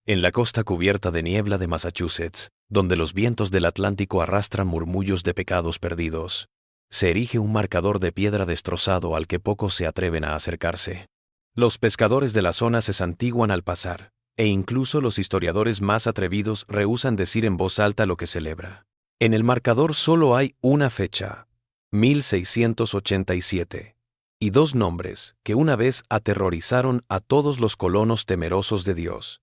En la costa cubierta de niebla de Massachusetts, donde los vientos del Atlántico arrastran murmullos de pecados perdidos, se erige un marcador de piedra destrozado al que pocos se atreven a acercarse. Los pescadores de la zona se santiguan al pasar, e incluso los historiadores más atrevidos rehúsan decir en voz alta lo que celebra. En el marcador solo hay una fecha, 1687, y dos nombres que una vez aterrorizaron a todos los colonos temerosos de Dios: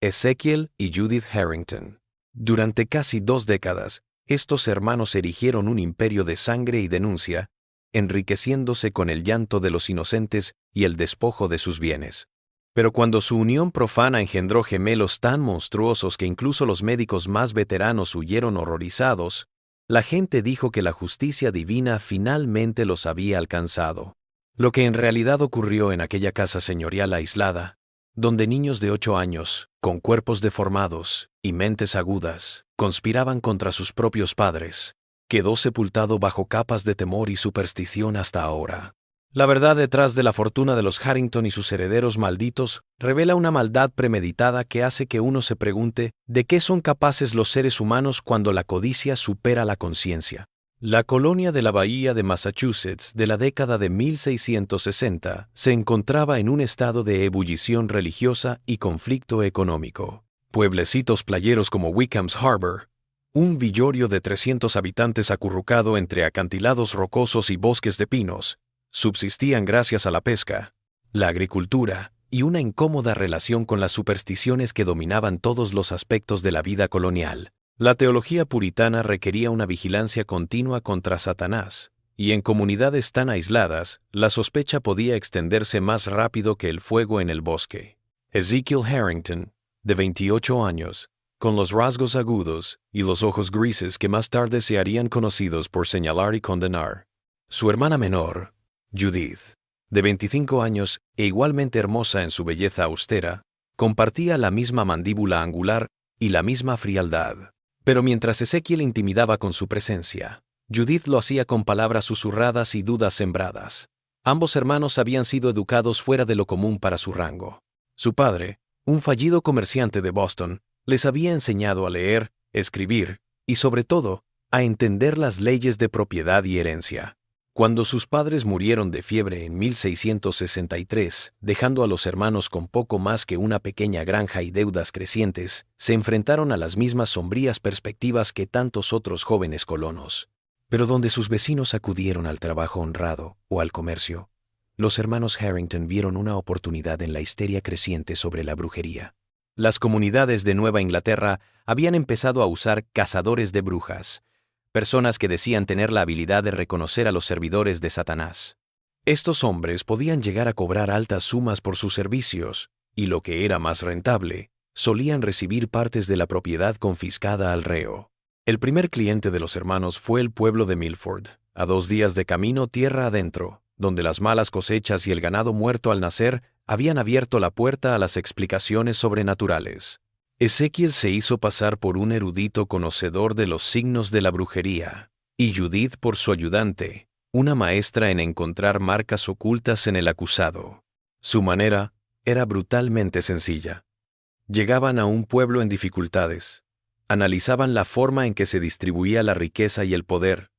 Ezekiel y Judith Harrington. Durante casi 2 décadas, estos hermanos erigieron un imperio de sangre y denuncia, enriqueciéndose con el llanto de los inocentes y el despojo de sus bienes. Pero cuando su unión profana engendró gemelos tan monstruosos que incluso los médicos más veteranos huyeron horrorizados, la gente dijo que la justicia divina finalmente los había alcanzado. Lo que en realidad ocurrió en aquella casa señorial aislada, donde niños de 8 años, con cuerpos deformados y mentes agudas, conspiraban contra sus propios padres, quedó sepultado bajo capas de temor y superstición hasta ahora. La verdad detrás de la fortuna de los Harrington y sus herederos malditos revela una maldad premeditada que hace que uno se pregunte de qué son capaces los seres humanos cuando la codicia supera la conciencia. La colonia de la bahía de Massachusetts de la década de 1660 se encontraba en un estado de ebullición religiosa y conflicto económico. Pueblecitos playeros como Wickham's Harbor, un villorio de 300 habitantes acurrucado entre acantilados rocosos y bosques de pinos, subsistían gracias a la pesca, la agricultura y una incómoda relación con las supersticiones que dominaban todos los aspectos de la vida colonial. La teología puritana requería una vigilancia continua contra Satanás, y en comunidades tan aisladas, la sospecha podía extenderse más rápido que el fuego en el bosque. Ezekiel Harrington, de 28 años, con los rasgos agudos y los ojos grises que más tarde se harían conocidos por señalar y condenar. Su hermana menor, Judith, de 25 años e igualmente hermosa en su belleza austera, compartía la misma mandíbula angular y la misma frialdad. Pero mientras Ezekiel intimidaba con su presencia, Judith lo hacía con palabras susurradas y dudas sembradas. Ambos hermanos habían sido educados fuera de lo común para su rango. Su padre, un fallido comerciante de Boston, les había enseñado a leer, escribir y, sobre todo, a entender las leyes de propiedad y herencia. Cuando sus padres murieron de fiebre en 1663, dejando a los hermanos con poco más que una pequeña granja y deudas crecientes, se enfrentaron a las mismas sombrías perspectivas que tantos otros jóvenes colonos. Pero donde sus vecinos acudieron al trabajo honrado o al comercio, los hermanos Harrington vieron una oportunidad en la histeria creciente sobre la brujería. Las comunidades de Nueva Inglaterra habían empezado a usar cazadores de brujas, personas que decían tener la habilidad de reconocer a los servidores de Satanás. Estos hombres podían llegar a cobrar altas sumas por sus servicios, y lo que era más rentable, solían recibir partes de la propiedad confiscada al reo. El primer cliente de los hermanos fue el pueblo de Milford, a 2 días de camino tierra adentro, donde las malas cosechas y el ganado muerto al nacer habían abierto la puerta a las explicaciones sobrenaturales. Ezekiel se hizo pasar por un erudito conocedor de los signos de la brujería, y Judith por su ayudante, una maestra en encontrar marcas ocultas en el acusado. Su manera era brutalmente sencilla. Llegaban a un pueblo en dificultades, analizaban la forma en que se distribuía la riqueza y el poder,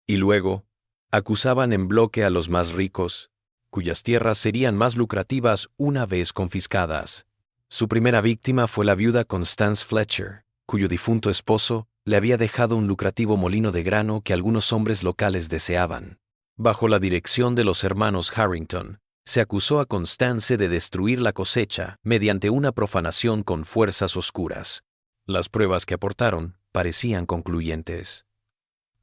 y luego acusaban en bloque a los más ricos, cuyas tierras serían más lucrativas una vez confiscadas. Su primera víctima fue la viuda Constance Fletcher, cuyo difunto esposo le había dejado un lucrativo molino de grano que algunos hombres locales deseaban. Bajo la dirección de los hermanos Harrington, se acusó a Constance de destruir la cosecha mediante una profanación con fuerzas oscuras. Las pruebas que aportaron parecían concluyentes.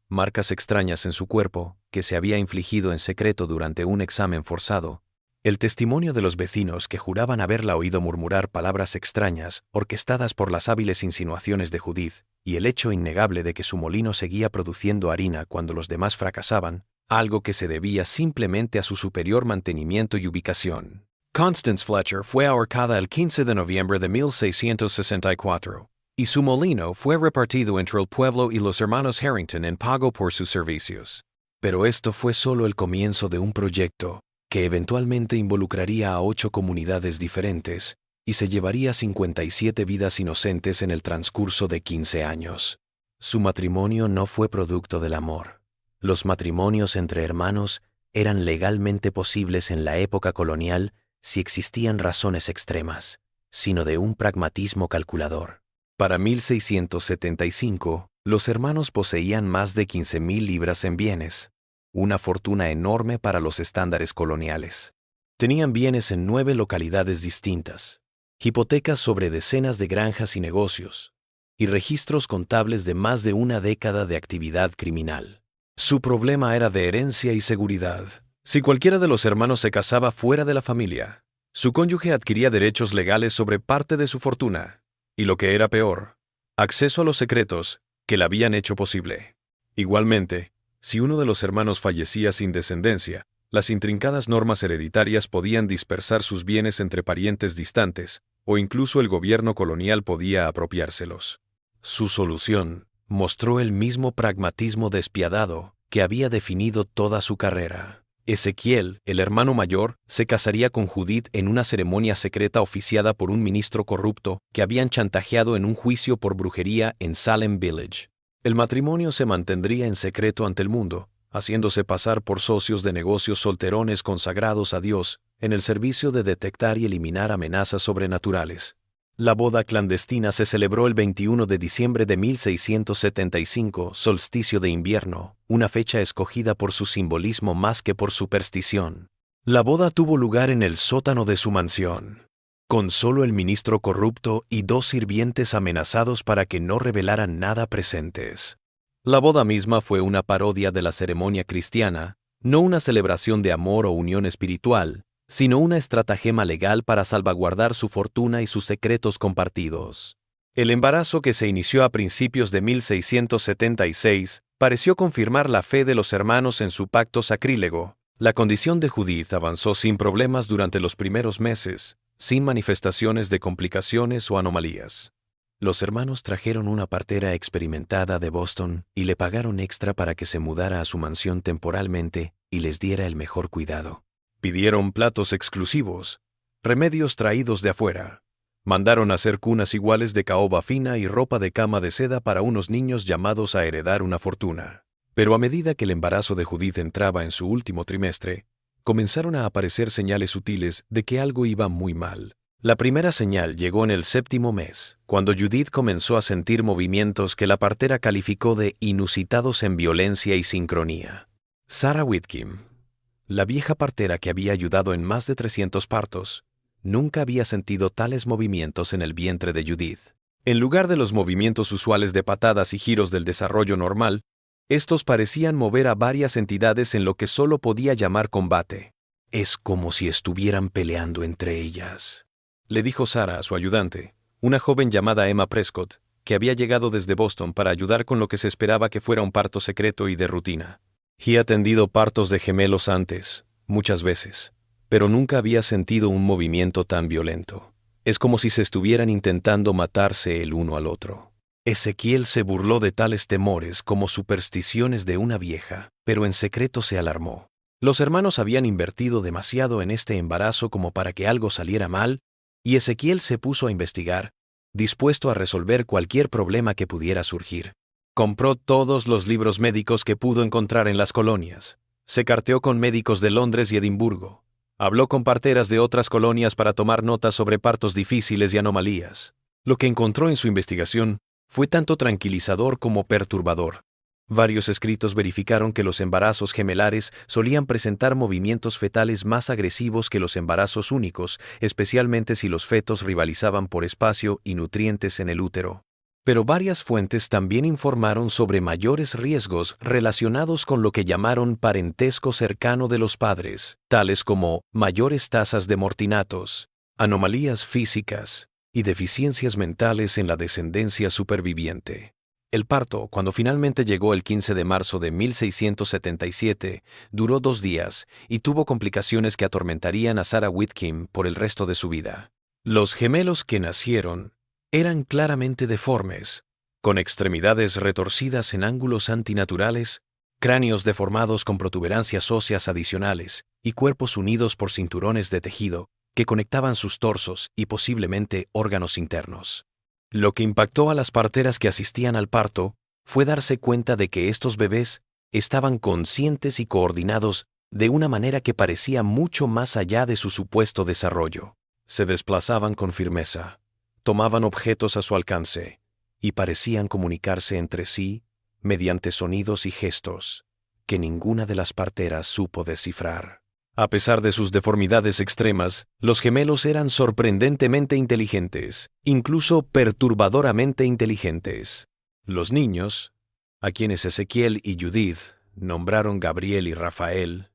Marcas extrañas en su cuerpo, que se había infligido en secreto durante un examen forzado, el testimonio de los vecinos que juraban haberla oído murmurar palabras extrañas orquestadas por las hábiles insinuaciones de Judith, y el hecho innegable de que su molino seguía produciendo harina cuando los demás fracasaban, algo que se debía simplemente a su superior mantenimiento y ubicación. Constance Fletcher fue ahorcada el 15 de noviembre de 1664, y su molino fue repartido entre el pueblo y los hermanos Harrington en pago por sus servicios. Pero esto fue solo el comienzo de un proyecto que eventualmente involucraría a 8 comunidades diferentes y se llevaría 57 vidas inocentes en el transcurso de 15 años. Su matrimonio no fue producto del amor. Los matrimonios entre hermanos eran legalmente posibles en la época colonial si existían razones extremas, sino de un pragmatismo calculador. Para 1675, los hermanos poseían más de 15,000 libras en bienes, una fortuna enorme para los estándares coloniales. Tenían bienes en 9 localidades distintas, hipotecas sobre decenas de granjas y negocios, y registros contables de más de una década de actividad criminal. Su problema era de herencia y seguridad. Si cualquiera de los hermanos se casaba fuera de la familia, su cónyuge adquiría derechos legales sobre parte de su fortuna, y lo que era peor, acceso a los secretos que la habían hecho posible. Igualmente, si uno de los hermanos fallecía sin descendencia, las intrincadas normas hereditarias podían dispersar sus bienes entre parientes distantes, o incluso el gobierno colonial podía apropiárselos. Su solución mostró el mismo pragmatismo despiadado que había definido toda su carrera. Ezequiel, el hermano mayor, se casaría con Judith en una ceremonia secreta oficiada por un ministro corrupto que habían chantajeado en un juicio por brujería en Salem Village. El matrimonio se mantendría en secreto ante el mundo, haciéndose pasar por socios de negocios solterones consagrados a Dios en el servicio de detectar y eliminar amenazas sobrenaturales. La boda clandestina se celebró el 21 de diciembre de 1675, solsticio de invierno, una fecha escogida por su simbolismo más que por superstición. La boda tuvo lugar en el sótano de su mansión, con solo el ministro corrupto y 2 sirvientes amenazados para que no revelaran nada presentes. La boda misma fue una parodia de la ceremonia cristiana, no una celebración de amor o unión espiritual, sino una estratagema legal para salvaguardar su fortuna y sus secretos compartidos. El embarazo, que se inició a principios de 1676, pareció confirmar la fe de los hermanos en su pacto sacrílego. La condición de Judith avanzó sin problemas durante los primeros meses, sin manifestaciones de complicaciones o anomalías. Los hermanos trajeron una partera experimentada de Boston y le pagaron extra para que se mudara a su mansión temporalmente y les diera el mejor cuidado. Pidieron platos exclusivos, remedios traídos de afuera. Mandaron hacer cunas iguales de caoba fina y ropa de cama de seda para unos niños llamados a heredar una fortuna. Pero a medida que el embarazo de Judith entraba en su último trimestre, comenzaron a aparecer señales sutiles de que algo iba muy mal. La primera señal llegó en el 7º mes, cuando Judith comenzó a sentir movimientos que la partera calificó de inusitados en violencia y sincronía. Sarah Whitcomb, la vieja partera que había ayudado en más de 300 partos, nunca había sentido tales movimientos en el vientre de Judith. En lugar de los movimientos usuales de patadas y giros del desarrollo normal, estos parecían mover a varias entidades en lo que solo podía llamar combate. «Es como si estuvieran peleando entre ellas», le dijo Sarah a su ayudante, una joven llamada Emma Prescott, que había llegado desde Boston para ayudar con lo que se esperaba que fuera un parto secreto y de rutina. He atendido partos de gemelos antes, muchas veces, pero nunca había sentido un movimiento tan violento. Es como si se estuvieran intentando matarse el uno al otro. Ezequiel se burló de tales temores como supersticiones de una vieja, pero en secreto se alarmó. Los hermanos habían invertido demasiado en este embarazo como para que algo saliera mal, y Ezequiel se puso a investigar, dispuesto a resolver cualquier problema que pudiera surgir. Compró todos los libros médicos que pudo encontrar en las colonias. Se carteó con médicos de Londres y Edimburgo. Habló con parteras de otras colonias para tomar notas sobre partos difíciles y anomalías. Lo que encontró en su investigación fue tanto tranquilizador como perturbador. Varios escritos verificaron que los embarazos gemelares solían presentar movimientos fetales más agresivos que los embarazos únicos, especialmente si los fetos rivalizaban por espacio y nutrientes en el útero. Pero varias fuentes también informaron sobre mayores riesgos relacionados con lo que llamaron parentesco cercano de los padres, tales como mayores tasas de mortinatos, anomalías físicas y deficiencias mentales en la descendencia superviviente. El parto, cuando finalmente llegó el 15 de marzo de 1677, duró 2 días y tuvo complicaciones que atormentarían a Sarah Whitcomb por el resto de su vida. Los gemelos que nacieron eran claramente deformes, con extremidades retorcidas en ángulos antinaturales, cráneos deformados con protuberancias óseas adicionales y cuerpos unidos por cinturones de tejido que conectaban sus torsos y posiblemente órganos internos. Lo que impactó a las parteras que asistían al parto fue darse cuenta de que estos bebés estaban conscientes y coordinados de una manera que parecía mucho más allá de su supuesto desarrollo. Se desplazaban con firmeza, tomaban objetos a su alcance y parecían comunicarse entre sí mediante sonidos y gestos que ninguna de las parteras supo descifrar. A pesar de sus deformidades extremas, los gemelos eran sorprendentemente inteligentes, incluso perturbadoramente inteligentes. Los niños, a quienes Ezequiel y Judith nombraron Gabriel y Rafael,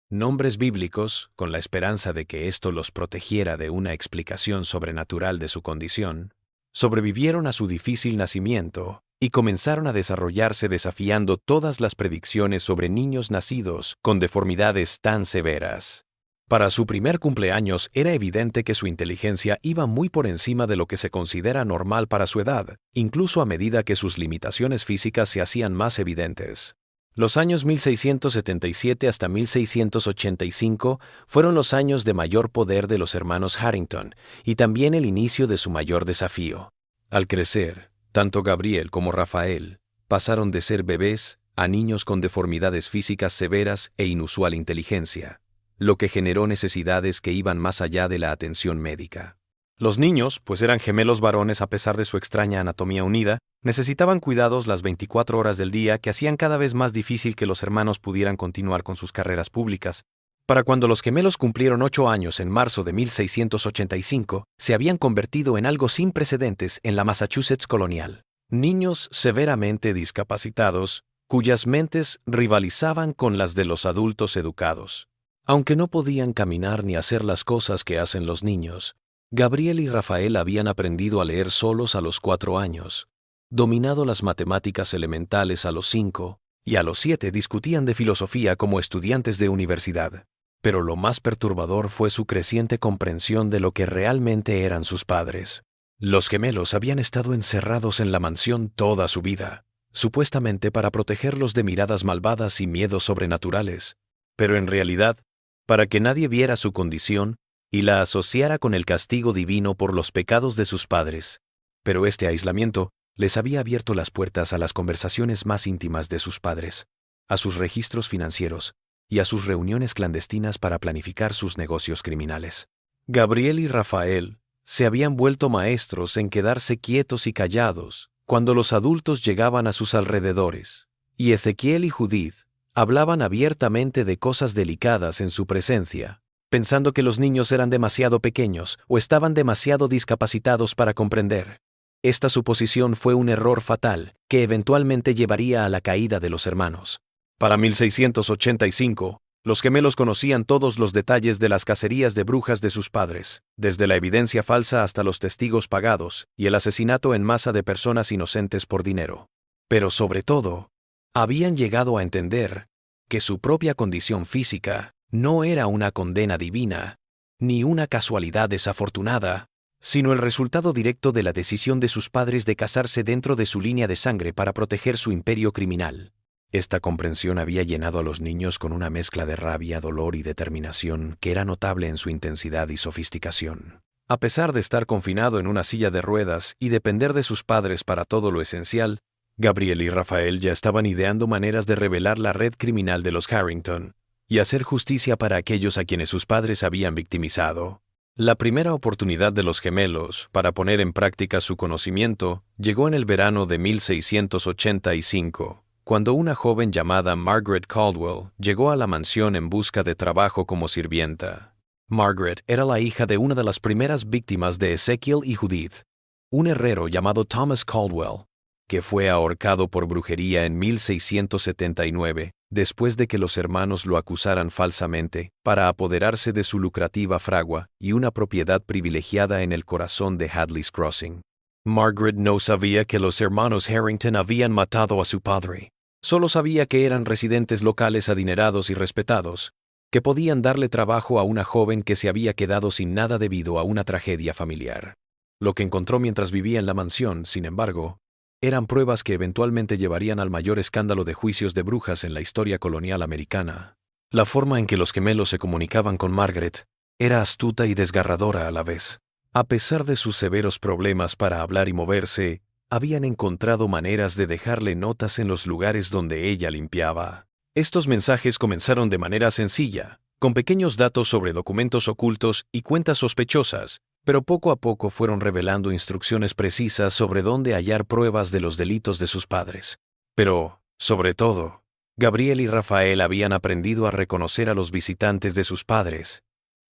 nombres bíblicos con la esperanza de que esto los protegiera de una explicación sobrenatural de su condición, sobrevivieron a su difícil nacimiento y comenzaron a desarrollarse desafiando todas las predicciones sobre niños nacidos con deformidades tan severas. Para su primer cumpleaños era evidente que su inteligencia iba muy por encima de lo que se considera normal para su edad, incluso a medida que sus limitaciones físicas se hacían más evidentes. Los años 1677 hasta 1685 fueron los años de mayor poder de los hermanos Harrington y también el inicio de su mayor desafío. Al crecer, tanto Gabriel como Rafael pasaron de ser bebés a niños con deformidades físicas severas e inusual inteligencia, lo que generó necesidades que iban más allá de la atención médica. Los niños, pues eran gemelos varones a pesar de su extraña anatomía unida, necesitaban cuidados las 24 horas del día que hacían cada vez más difícil que los hermanos pudieran continuar con sus carreras públicas. Para cuando los gemelos cumplieron 8 años en marzo de 1685, se habían convertido en algo sin precedentes en la Massachusetts colonial. Niños severamente discapacitados, cuyas mentes rivalizaban con las de los adultos educados. Aunque no podían caminar ni hacer las cosas que hacen los niños, Gabriel y Rafael habían aprendido a leer solos a los 4 años, dominado las matemáticas elementales a los 5, y a los 7 discutían de filosofía como estudiantes de universidad. Pero lo más perturbador fue su creciente comprensión de lo que realmente eran sus padres. Los gemelos habían estado encerrados en la mansión toda su vida, supuestamente para protegerlos de miradas malvadas y miedos sobrenaturales, pero en realidad, para que nadie viera su condición y la asociara con el castigo divino por los pecados de sus padres. Pero este aislamiento les había abierto las puertas a las conversaciones más íntimas de sus padres, a sus registros financieros y a sus reuniones clandestinas para planificar sus negocios criminales. Gabriel y Rafael se habían vuelto maestros en quedarse quietos y callados cuando los adultos llegaban a sus alrededores, y Ezequiel y Judith hablaban abiertamente de cosas delicadas en su presencia, pensando que los niños eran demasiado pequeños o estaban demasiado discapacitados para comprender. Esta suposición fue un error fatal que eventualmente llevaría a la caída de los hermanos. Para 1685, los gemelos conocían todos los detalles de las cacerías de brujas de sus padres, desde la evidencia falsa hasta los testigos pagados y el asesinato en masa de personas inocentes por dinero. Pero sobre todo, habían llegado a entender que su propia condición física no era una condena divina, ni una casualidad desafortunada, sino el resultado directo de la decisión de sus padres de casarse dentro de su línea de sangre para proteger su imperio criminal. Esta comprensión había llenado a los niños con una mezcla de rabia, dolor y determinación que era notable en su intensidad y sofisticación. A pesar de estar confinado en una silla de ruedas y depender de sus padres para todo lo esencial, Gabriel y Rafael ya estaban ideando maneras de revelar la red criminal de los Harrington y hacer justicia para aquellos a quienes sus padres habían victimizado. La primera oportunidad de los gemelos para poner en práctica su conocimiento llegó en el verano de 1685, cuando una joven llamada Margaret Caldwell llegó a la mansión en busca de trabajo como sirvienta. Margaret era la hija de una de las primeras víctimas de Ezequiel y Judith, un herrero llamado Thomas Caldwell, que fue ahorcado por brujería en 1679, después de que los hermanos lo acusaran falsamente para apoderarse de su lucrativa fragua y una propiedad privilegiada en el corazón de Hadley's Crossing. Margaret no sabía que los hermanos Harrington habían matado a su padre. Solo sabía que eran residentes locales adinerados y respetados, que podían darle trabajo a una joven que se había quedado sin nada debido a una tragedia familiar. Lo que encontró mientras vivía en la mansión, sin embargo, eran pruebas que eventualmente llevarían al mayor escándalo de juicios de brujas en la historia colonial americana. La forma en que los gemelos se comunicaban con Margaret Era astuta y desgarradora a la vez. A pesar de sus severos problemas para hablar y moverse, habían encontrado maneras de dejarle notas en los lugares donde ella limpiaba. Estos mensajes comenzaron de manera sencilla, con pequeños datos sobre documentos ocultos y cuentas sospechosas, pero poco a poco fueron revelando instrucciones precisas sobre dónde hallar pruebas de los delitos de sus padres. Pero, sobre todo, Gabriel y Rafael habían aprendido a reconocer a los visitantes de sus padres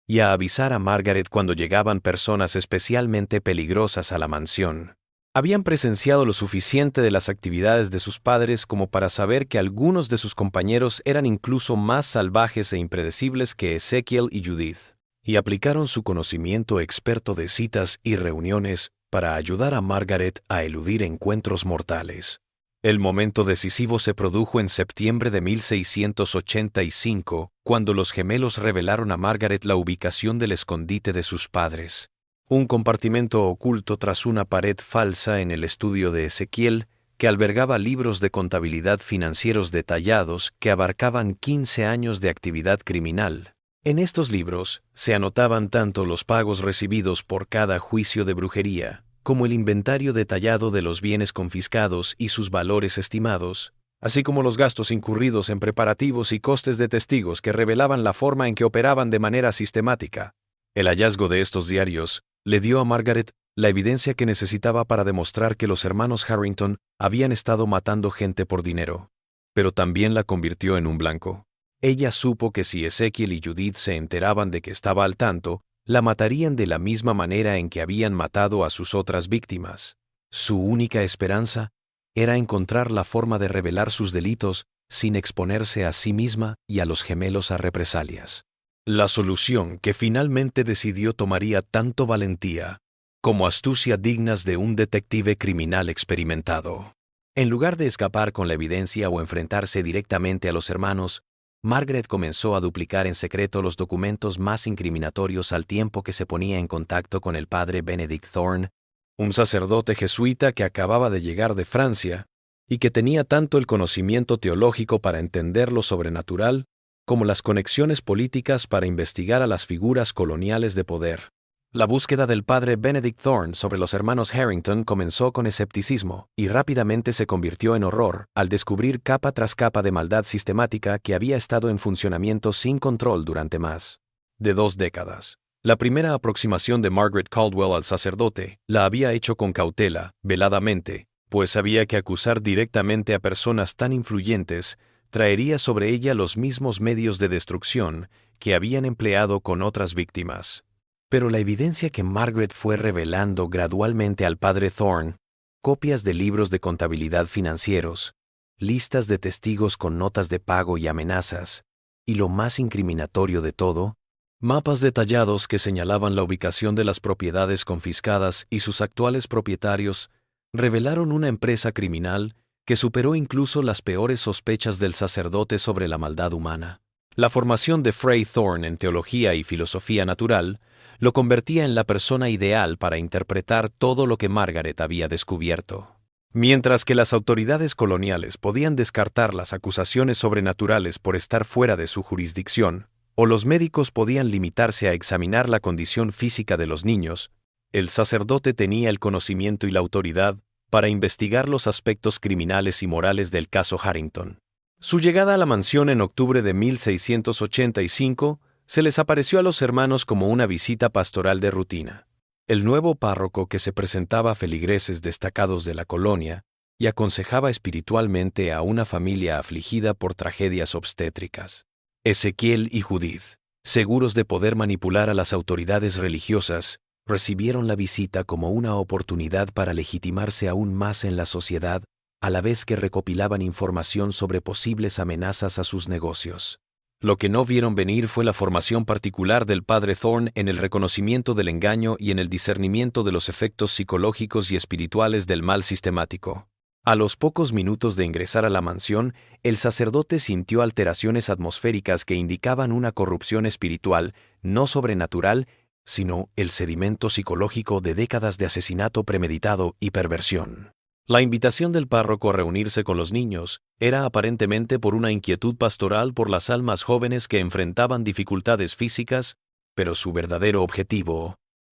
y a avisar a Margaret cuando llegaban personas especialmente peligrosas a la mansión. Habían presenciado lo suficiente de las actividades de sus padres como para saber que algunos de sus compañeros eran incluso más salvajes e impredecibles que Ezekiel y Judith, y aplicaron su conocimiento experto de citas y reuniones para ayudar a Margaret a eludir encuentros mortales. El momento decisivo se produjo en septiembre de 1685, cuando los gemelos revelaron a Margaret la ubicación del escondite de sus padres. Un compartimento oculto tras una pared falsa en el estudio de Ezequiel, que albergaba libros de contabilidad financieros detallados que abarcaban 15 años de actividad criminal. En estos libros se anotaban tanto los pagos recibidos por cada juicio de brujería, como el inventario detallado de los bienes confiscados y sus valores estimados, así como los gastos incurridos en preparativos y costes de testigos que revelaban la forma en que operaban de manera sistemática. El hallazgo de estos diarios le dio a Margaret la evidencia que necesitaba para demostrar que los hermanos Harrington habían estado matando gente por dinero, pero también la convirtió en un blanco. Ella supo que si Ezekiel y Judith se enteraban de que estaba al tanto, la matarían de la misma manera en que habían matado a sus otras víctimas. Su única esperanza era encontrar la forma de revelar sus delitos sin exponerse a sí misma y a los gemelos a represalias. La solución que finalmente decidió tomaría tanto valentía como astucia dignas de un detective criminal experimentado. En lugar de escapar con la evidencia o enfrentarse directamente a los hermanos, Margaret comenzó a duplicar en secreto los documentos más incriminatorios al tiempo que se ponía en contacto con el padre Benedict Thorne, un sacerdote jesuita que acababa de llegar de Francia y que tenía tanto el conocimiento teológico para entender lo sobrenatural como las conexiones políticas para investigar a las figuras coloniales de poder. La búsqueda del padre Benedict Thorne sobre los hermanos Harrington comenzó con escepticismo y rápidamente se convirtió en horror al descubrir capa tras capa de maldad sistemática que había estado en funcionamiento sin control durante más de 2 décadas. La primera aproximación de Margaret Caldwell al sacerdote la había hecho con cautela, veladamente, pues sabía que acusar directamente a personas tan influyentes traería sobre ella los mismos medios de destrucción que habían empleado con otras víctimas. Pero la evidencia que Margaret fue revelando gradualmente al padre Thorne, copias de libros de contabilidad financieros, listas de testigos con notas de pago y amenazas, y lo más incriminatorio de todo, mapas detallados que señalaban la ubicación de las propiedades confiscadas y sus actuales propietarios, revelaron una empresa criminal que superó incluso las peores sospechas del sacerdote sobre la maldad humana. La formación de Fray Thorne en teología y filosofía natural lo convertía en la persona ideal para interpretar todo lo que Margaret había descubierto. Mientras que las autoridades coloniales podían descartar las acusaciones sobrenaturales por estar fuera de su jurisdicción, o los médicos podían limitarse a examinar la condición física de los niños, el sacerdote tenía el conocimiento y la autoridad para investigar los aspectos criminales y morales del caso Harrington. Su llegada a la mansión en octubre de 1685 se les apareció a los hermanos como una visita pastoral de rutina. El nuevo párroco que se presentaba a feligreses destacados de la colonia y aconsejaba espiritualmente a una familia afligida por tragedias obstétricas. Ezequiel y Judith, seguros de poder manipular a las autoridades religiosas, recibieron la visita como una oportunidad para legitimarse aún más en la sociedad, a la vez que recopilaban información sobre posibles amenazas a sus negocios. Lo que no vieron venir fue la formación particular del padre Thorne en el reconocimiento del engaño y en el discernimiento de los efectos psicológicos y espirituales del mal sistemático. A los pocos minutos de ingresar a la mansión, el sacerdote sintió alteraciones atmosféricas que indicaban una corrupción espiritual, no sobrenatural, sino el sedimento psicológico de décadas de asesinato premeditado y perversión. La invitación del párroco a reunirse con los niños era aparentemente por una inquietud pastoral por las almas jóvenes que enfrentaban dificultades físicas, pero su verdadero objetivo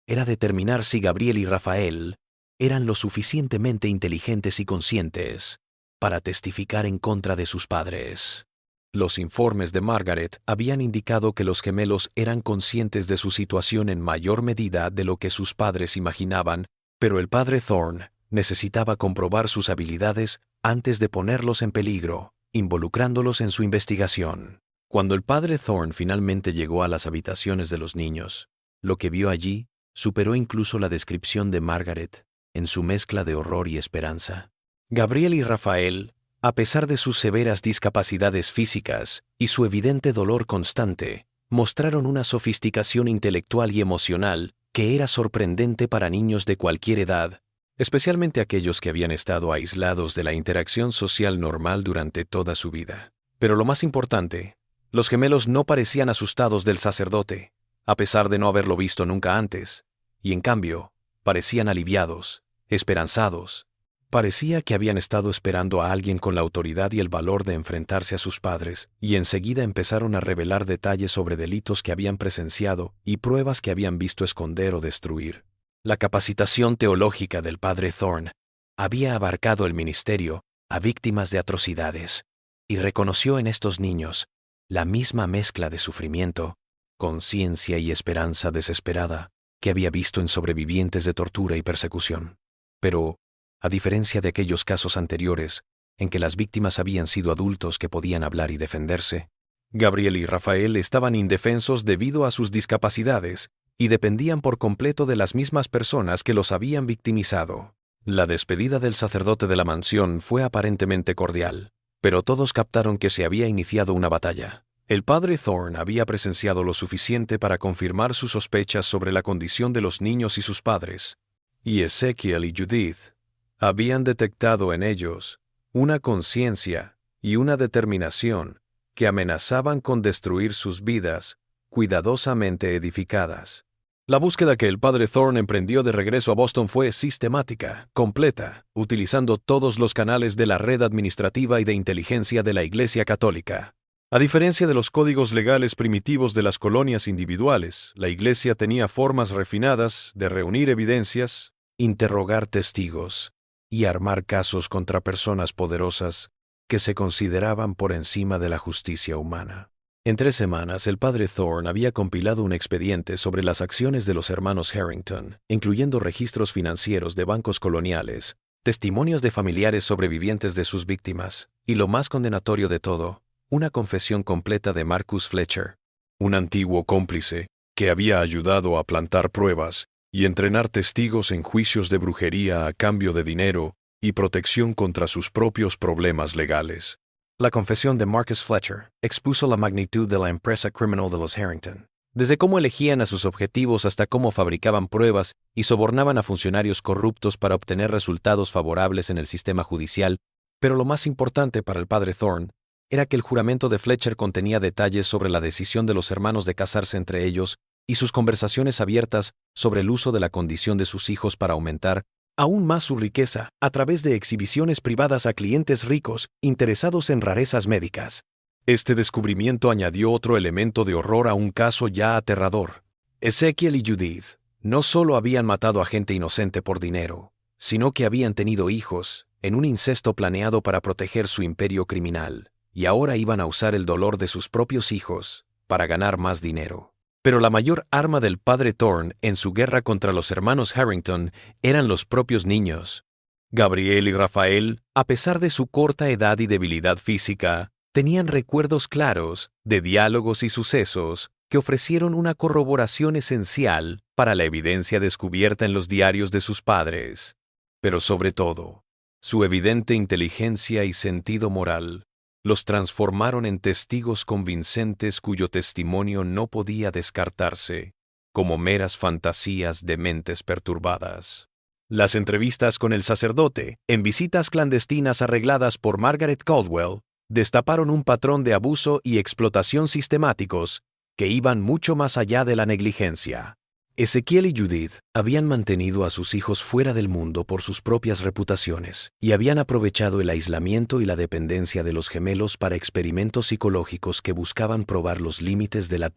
era determinar si Gabriel y Rafael eran lo suficientemente inteligentes y conscientes para testificar en contra de sus padres. Los informes de Margaret habían indicado que los gemelos eran conscientes de su situación en mayor medida de lo que sus padres imaginaban, pero el padre Thorne necesitaba comprobar sus habilidades antes de ponerlos en peligro, involucrándolos en su investigación. Cuando el padre Thorne finalmente llegó a las habitaciones de los niños, lo que vio allí superó incluso la descripción de Margaret en su mezcla de horror y esperanza. Gabriel y Rafael, a pesar de sus severas discapacidades físicas y su evidente dolor constante, mostraron una sofisticación intelectual y emocional que era sorprendente para niños de cualquier edad, especialmente aquellos que habían estado aislados de la interacción social normal durante toda su vida. Pero lo más importante, los gemelos no parecían asustados del sacerdote, a pesar de no haberlo visto nunca antes, y en cambio, parecían aliviados, esperanzados. Parecía que habían estado esperando a alguien con la autoridad y el valor de enfrentarse a sus padres, y enseguida empezaron a revelar detalles sobre delitos que habían presenciado y pruebas que habían visto esconder o destruir. La capacitación teológica del padre Thorne había abarcado el ministerio a víctimas de atrocidades, y reconoció en estos niños la misma mezcla de sufrimiento, conciencia y esperanza desesperada que había visto en sobrevivientes de tortura y persecución. Pero, a diferencia de aquellos casos anteriores, en que las víctimas habían sido adultos que podían hablar y defenderse, Gabriel y Rafael estaban indefensos debido a sus discapacidades y dependían por completo de las mismas personas que los habían victimizado. La despedida del sacerdote de la mansión fue aparentemente cordial, pero todos captaron que se había iniciado una batalla. El padre Thorne había presenciado lo suficiente para confirmar sus sospechas sobre la condición de los niños y sus padres, y Ezekiel y Judith habían detectado en ellos una conciencia y una determinación que amenazaban con destruir sus vidas cuidadosamente edificadas. La búsqueda que el padre Thorne emprendió de regreso a Boston fue sistemática, completa, utilizando todos los canales de la red administrativa y de inteligencia de la Iglesia Católica. A diferencia de los códigos legales primitivos de las colonias individuales, la Iglesia tenía formas refinadas de reunir evidencias, interrogar testigos y armar casos contra personas poderosas que se consideraban por encima de la justicia humana. En 3 semanas, el padre Thorne había compilado un expediente sobre las acciones de los hermanos Harrington, incluyendo registros financieros de bancos coloniales, testimonios de familiares sobrevivientes de sus víctimas, y lo más condenatorio de todo, una confesión completa de Marcus Fletcher, un antiguo cómplice que había ayudado a plantar pruebas y entrenar testigos en juicios de brujería a cambio de dinero y protección contra sus propios problemas legales. La confesión de Marcus Fletcher expuso la magnitud de la empresa criminal de los Harrington, desde cómo elegían a sus objetivos hasta cómo fabricaban pruebas y sobornaban a funcionarios corruptos para obtener resultados favorables en el sistema judicial, pero lo más importante para el padre Thorne era que el juramento de Fletcher contenía detalles sobre la decisión de los hermanos de casarse entre ellos y sus conversaciones abiertas sobre el uso de la condición de sus hijos para aumentar aún más su riqueza a través de exhibiciones privadas a clientes ricos interesados en rarezas médicas. Este descubrimiento añadió otro elemento de horror a un caso ya aterrador. Ezekiel y Judith no solo habían matado a gente inocente por dinero, sino que habían tenido hijos en un incesto planeado para proteger su imperio criminal, y ahora iban a usar el dolor de sus propios hijos para ganar más dinero. Pero la mayor arma del padre Thorne en su guerra contra los hermanos Harrington eran los propios niños. Gabriel y Rafael, a pesar de su corta edad y debilidad física, tenían recuerdos claros de diálogos y sucesos que ofrecieron una corroboración esencial para la evidencia descubierta en los diarios de sus padres. Pero sobre todo, su evidente inteligencia y sentido moral los transformaron en testigos convincentes cuyo testimonio no podía descartarse como meras fantasías de mentes perturbadas. Las entrevistas con el sacerdote, en visitas clandestinas arregladas por Margaret Caldwell, destaparon un patrón de abuso y explotación sistemáticos que iban mucho más allá de la negligencia. Ezekiel y Judith habían mantenido a sus hijos fuera del mundo por sus propias reputaciones y habían aprovechado el aislamiento y la dependencia de los gemelos para experimentos psicológicos que buscaban probar los límites de la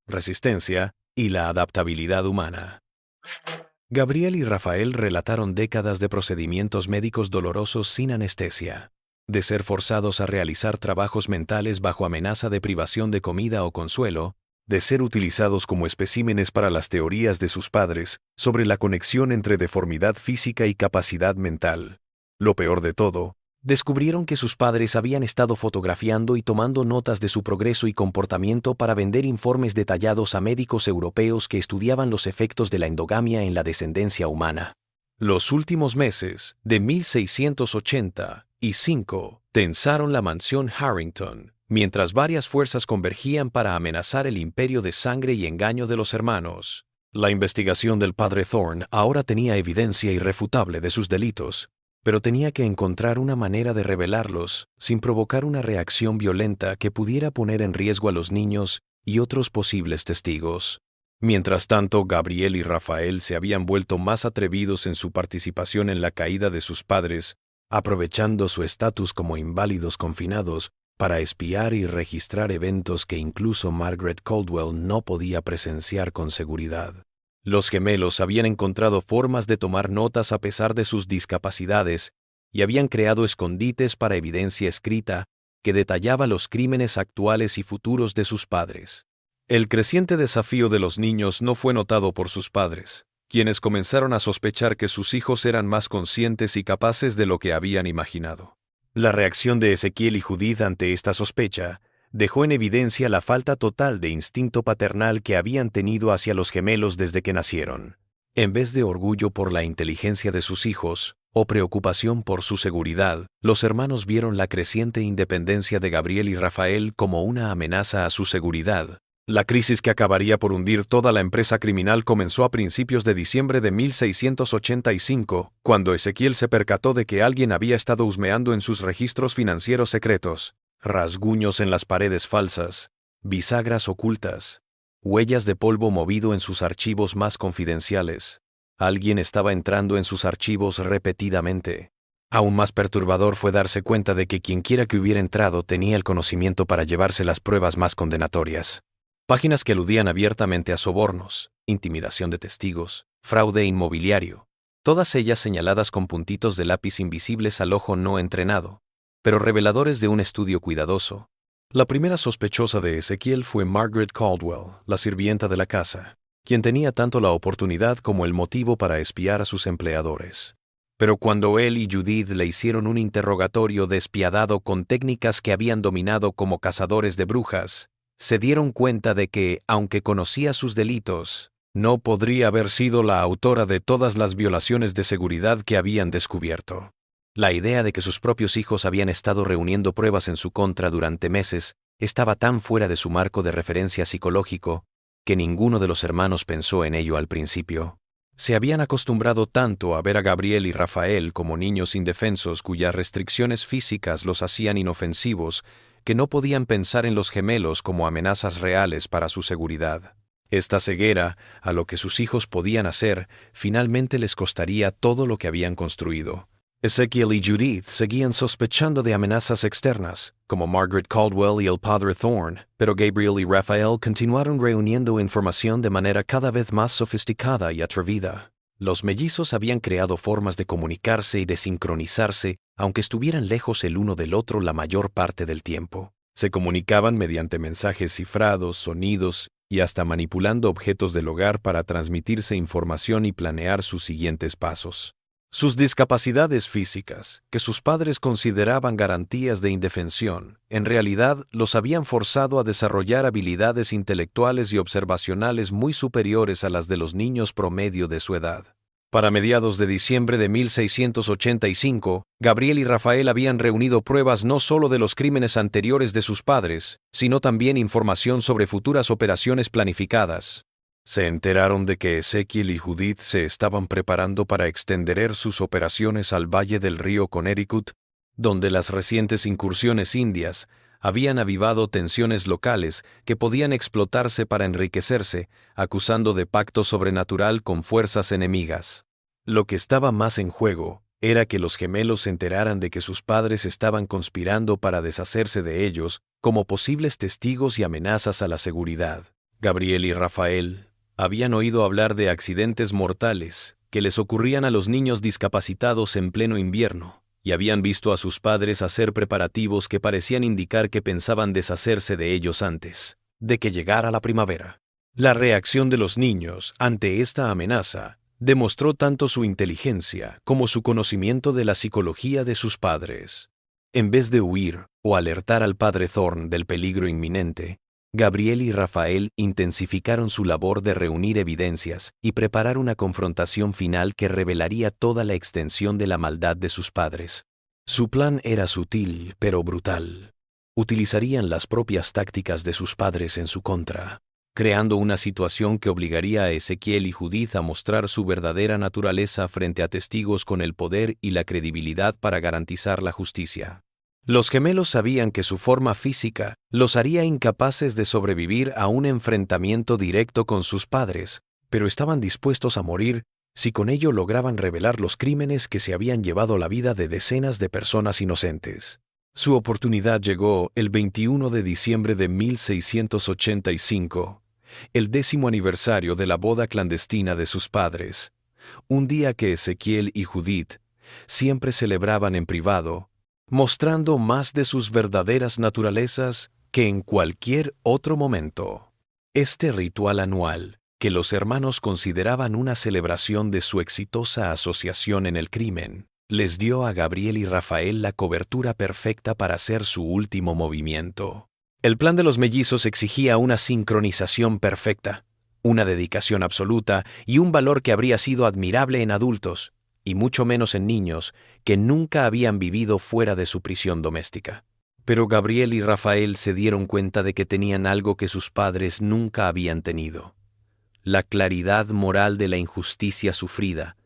resistencia y la adaptabilidad humana. Gabriel y Rafael relataron décadas de procedimientos médicos dolorosos sin anestesia, de ser forzados a realizar trabajos mentales bajo amenaza de privación de comida o consuelo, de ser utilizados como especímenes para las teorías de sus padres sobre la conexión entre deformidad física y capacidad mental. Lo peor de todo, descubrieron que sus padres habían estado fotografiando y tomando notas de su progreso y comportamiento para vender informes detallados a médicos europeos que estudiaban los efectos de la endogamia en la descendencia humana. Los últimos meses de 1685 tensaron la mansión Harrington, mientras varias fuerzas convergían para amenazar el imperio de sangre y engaño de los hermanos. La investigación del padre Thorne ahora tenía evidencia irrefutable de sus delitos, pero tenía que encontrar una manera de revelarlos sin provocar una reacción violenta que pudiera poner en riesgo a los niños y otros posibles testigos. Mientras tanto, Gabriel y Rafael se habían vuelto más atrevidos en su participación en la caída de sus padres, aprovechando su estatus como inválidos confinados para espiar y registrar eventos que incluso Margaret Caldwell no podía presenciar con seguridad. Los gemelos habían encontrado formas de tomar notas a pesar de sus discapacidades y habían creado escondites para evidencia escrita que detallaba los crímenes actuales y futuros de sus padres. El creciente desafío de los niños no fue notado por sus padres, quienes comenzaron a sospechar que sus hijos eran más conscientes y capaces de lo que habían imaginado. La reacción de Ezequiel y Judith ante esta sospecha dejó en evidencia la falta total de instinto paternal que habían tenido hacia los gemelos desde que nacieron. En vez de orgullo por la inteligencia de sus hijos o preocupación por su seguridad, los hermanos vieron la creciente independencia de Gabriel y Rafael como una amenaza a su seguridad. La crisis que acabaría por hundir toda la empresa criminal comenzó a principios de diciembre de 1685, cuando Ezequiel se percató de que alguien había estado husmeando en sus registros financieros secretos. Rasguños en las paredes falsas, bisagras ocultas, huellas de polvo movido en sus archivos más confidenciales. Alguien estaba entrando en sus archivos repetidamente. Aún más perturbador fue darse cuenta de que quienquiera que hubiera entrado tenía el conocimiento para llevarse las pruebas más condenatorias. Páginas que aludían abiertamente a sobornos, intimidación de testigos, fraude inmobiliario, todas ellas señaladas con puntitos de lápiz invisibles al ojo no entrenado, pero reveladores de un estudio cuidadoso. La primera sospechosa de Ezequiel fue Margaret Caldwell, la sirvienta de la casa, quien tenía tanto la oportunidad como el motivo para espiar a sus empleadores. Pero cuando él y Judith le hicieron un interrogatorio despiadado con técnicas que habían dominado como cazadores de brujas, se dieron cuenta de que, aunque conocía sus delitos, no podría haber sido la autora de todas las violaciones de seguridad que habían descubierto. La idea de que sus propios hijos habían estado reuniendo pruebas en su contra durante meses estaba tan fuera de su marco de referencia psicológico que ninguno de los hermanos pensó en ello al principio. Se habían acostumbrado tanto a ver a Gabriel y Rafael como niños indefensos cuyas restricciones físicas los hacían inofensivos que no podían pensar en los gemelos como amenazas reales para su seguridad. Esta ceguera a lo que sus hijos podían hacer finalmente les costaría todo lo que habían construido. Ezequiel y Judith seguían sospechando de amenazas externas, como Margaret Caldwell y el padre Thorne, pero Gabriel y Rafael continuaron reuniendo información de manera cada vez más sofisticada y atrevida. Los mellizos habían creado formas de comunicarse y de sincronizarse, aunque estuvieran lejos el uno del otro la mayor parte del tiempo. Se comunicaban mediante mensajes cifrados, sonidos y hasta manipulando objetos del hogar para transmitirse información y planear sus siguientes pasos. Sus discapacidades físicas, que sus padres consideraban garantías de indefensión, en realidad los habían forzado a desarrollar habilidades intelectuales y observacionales muy superiores a las de los niños promedio de su edad. Para mediados de diciembre de 1685, Gabriel y Rafael habían reunido pruebas no solo de los crímenes anteriores de sus padres, sino también información sobre futuras operaciones planificadas. Se enteraron de que Ezequiel y Judith se estaban preparando para extender sus operaciones al valle del río Connecticut, donde las recientes incursiones indias habían avivado tensiones locales que podían explotarse para enriquecerse, acusando de pacto sobrenatural con fuerzas enemigas. Lo que estaba más en juego era que los gemelos se enteraran de que sus padres estaban conspirando para deshacerse de ellos como posibles testigos y amenazas a la seguridad. Gabriel y Rafael Habían oído hablar de accidentes mortales que les ocurrían a los niños discapacitados en pleno invierno, y habían visto a sus padres hacer preparativos que parecían indicar que pensaban deshacerse de ellos antes de que llegara la primavera. La reacción de los niños ante esta amenaza demostró tanto su inteligencia como su conocimiento de la psicología de sus padres. En vez de huir o alertar al padre Thorne del peligro inminente, Gabriel y Rafael intensificaron su labor de reunir evidencias y preparar una confrontación final que revelaría toda la extensión de la maldad de sus padres. Su plan era sutil, pero brutal. Utilizarían las propias tácticas de sus padres en su contra, creando una situación que obligaría a Ezequiel y Judith a mostrar su verdadera naturaleza frente a testigos con el poder y la credibilidad para garantizar la justicia. Los gemelos sabían que su forma física los haría incapaces de sobrevivir a un enfrentamiento directo con sus padres, pero estaban dispuestos a morir si con ello lograban revelar los crímenes que se habían llevado la vida de decenas de personas inocentes. Su oportunidad llegó el 21 de diciembre de 1685, el 10º aniversario de la boda clandestina de sus padres, un día que Ezequiel y Judith siempre celebraban en privado, mostrando más de sus verdaderas naturalezas que en cualquier otro momento. Este ritual anual, que los hermanos consideraban una celebración de su exitosa asociación en el crimen, les dio a Gabriel y Rafael la cobertura perfecta para hacer su último movimiento. El plan de los mellizos exigía una sincronización perfecta, una dedicación absoluta y un valor que habría sido admirable en adultos, y mucho menos en niños que nunca habían vivido fuera de su prisión doméstica. Pero Gabriel y Rafael se dieron cuenta de que tenían algo que sus padres nunca habían tenido: la claridad moral de la injusticia sufrida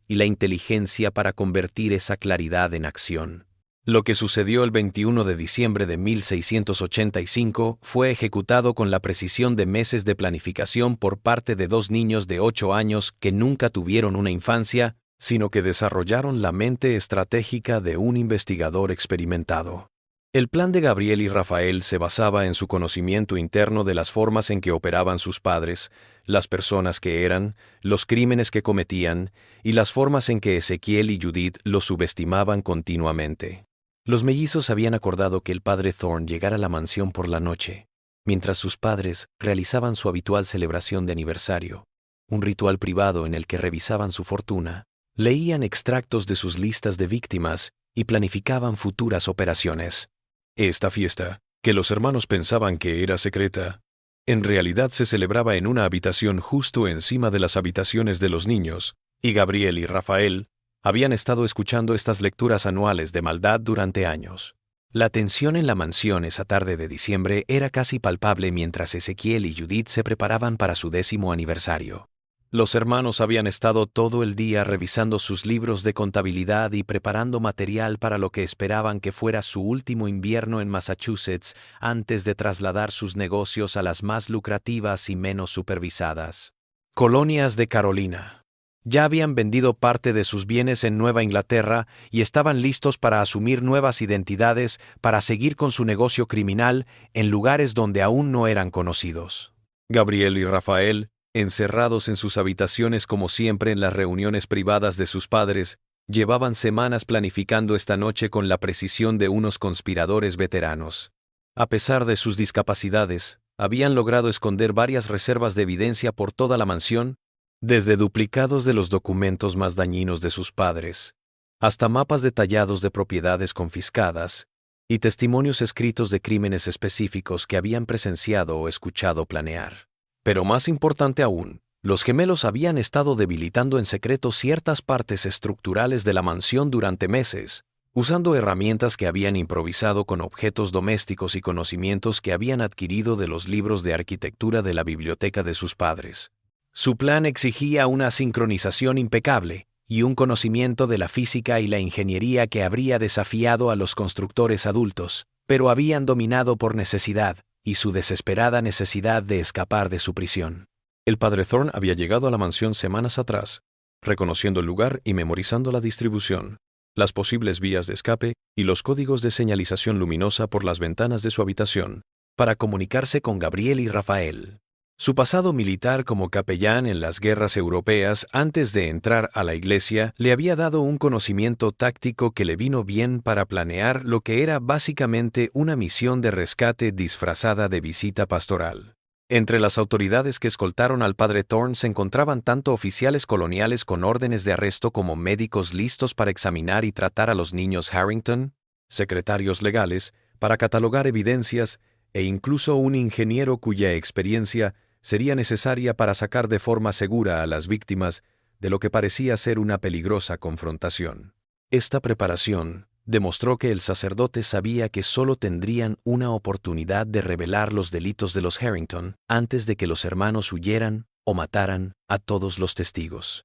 y la inteligencia para convertir esa claridad en acción. Lo que sucedió el 21 de diciembre de 1685 fue ejecutado con la precisión de meses de planificación por parte de dos niños de 8 años que nunca tuvieron una infancia, sino que desarrollaron la mente estratégica de un investigador experimentado. El plan de Gabriel y Rafael se basaba en su conocimiento interno de las formas en que operaban sus padres, las personas que eran, los crímenes que cometían y las formas en que Ezequiel y Judith los subestimaban continuamente. Los mellizos habían acordado que el padre Thorne llegara a la mansión por la noche, mientras sus padres realizaban su habitual celebración de aniversario, un ritual privado en el que revisaban su fortuna, leían extractos de sus listas de víctimas y planificaban futuras operaciones. Esta fiesta, que los hermanos pensaban que era secreta, en realidad se celebraba en una habitación justo encima de las habitaciones de los niños, y Gabriel y Rafael habían estado escuchando estas lecturas anuales de maldad durante años. La tensión en la mansión esa tarde de diciembre era casi palpable mientras Ezequiel y Judith se preparaban para su 10º aniversario. Los hermanos habían estado todo el día revisando sus libros de contabilidad y preparando material para lo que esperaban que fuera su último invierno en Massachusetts antes de trasladar sus negocios a las más lucrativas y menos supervisadas colonias de Carolina. Ya habían vendido parte de sus bienes en Nueva Inglaterra y estaban listos para asumir nuevas identidades para seguir con su negocio criminal en lugares donde aún no eran conocidos. Gabriel y Rafael, encerrados en sus habitaciones como siempre en las reuniones privadas de sus padres, llevaban semanas planificando esta noche con la precisión de unos conspiradores veteranos. A pesar de sus discapacidades, habían logrado esconder varias reservas de evidencia por toda la mansión, desde duplicados de los documentos más dañinos de sus padres, hasta mapas detallados de propiedades confiscadas y testimonios escritos de crímenes específicos que habían presenciado o escuchado planear. Pero más importante aún, los gemelos habían estado debilitando en secreto ciertas partes estructurales de la mansión durante meses, usando herramientas que habían improvisado con objetos domésticos y conocimientos que habían adquirido de los libros de arquitectura de la biblioteca de sus padres. Su plan exigía una sincronización impecable y un conocimiento de la física y la ingeniería que habría desafiado a los constructores adultos, pero habían dominado por necesidad y su desesperada necesidad de escapar de su prisión. El padre Thorne había llegado a la mansión semanas atrás, reconociendo el lugar y memorizando la distribución, las posibles vías de escape y los códigos de señalización luminosa por las ventanas de su habitación, para comunicarse con Gabriel y Rafael. Su pasado militar como capellán en las guerras europeas antes de entrar a la iglesia le había dado un conocimiento táctico que le vino bien para planear lo que era básicamente una misión de rescate disfrazada de visita pastoral. Entre las autoridades que escoltaron al padre Thorne se encontraban tanto oficiales coloniales con órdenes de arresto como médicos listos para examinar y tratar a los niños Harrington, secretarios legales, para catalogar evidencias, e incluso un ingeniero cuya experiencia sería necesaria para sacar de forma segura a las víctimas de lo que parecía ser una peligrosa confrontación. Esta preparación demostró que el sacerdote sabía que solo tendrían una oportunidad de revelar los delitos de los Harrington antes de que los hermanos huyeran o mataran a todos los testigos.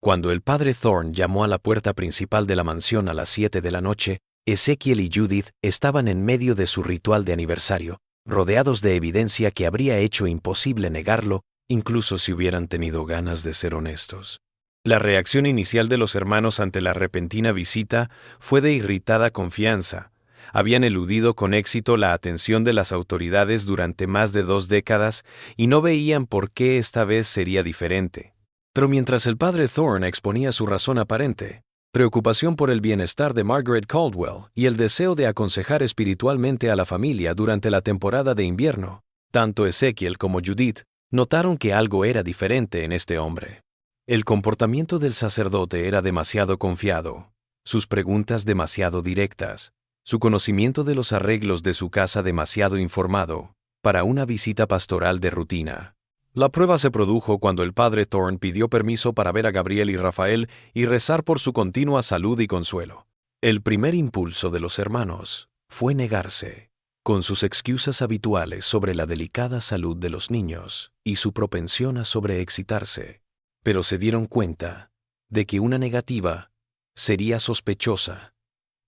Cuando el padre Thorne llamó a la puerta principal de la mansión a las 7 de la noche, Ezekiel y Judith estaban en medio de su ritual de aniversario, rodeados de evidencia que habría hecho imposible negarlo, incluso si hubieran tenido ganas de ser honestos. La reacción inicial de los hermanos ante la repentina visita fue de irritada confianza. Habían eludido con éxito la atención de las autoridades durante más de 2 décadas y no veían por qué esta vez sería diferente. Pero mientras el padre Thorne exponía su razón aparente, preocupación por el bienestar de Margaret Caldwell y el deseo de aconsejar espiritualmente a la familia durante la temporada de invierno, tanto Ezekiel como Judith notaron que algo era diferente en este hombre. El comportamiento del sacerdote era demasiado confiado, sus preguntas demasiado directas, su conocimiento de los arreglos de su casa demasiado informado para una visita pastoral de rutina. La prueba se produjo cuando el padre Thorne pidió permiso para ver a Gabriel y Rafael y rezar por su continua salud y consuelo. El primer impulso de los hermanos fue negarse, con sus excusas habituales sobre la delicada salud de los niños y su propensión a sobreexcitarse, pero se dieron cuenta de que una negativa sería sospechosa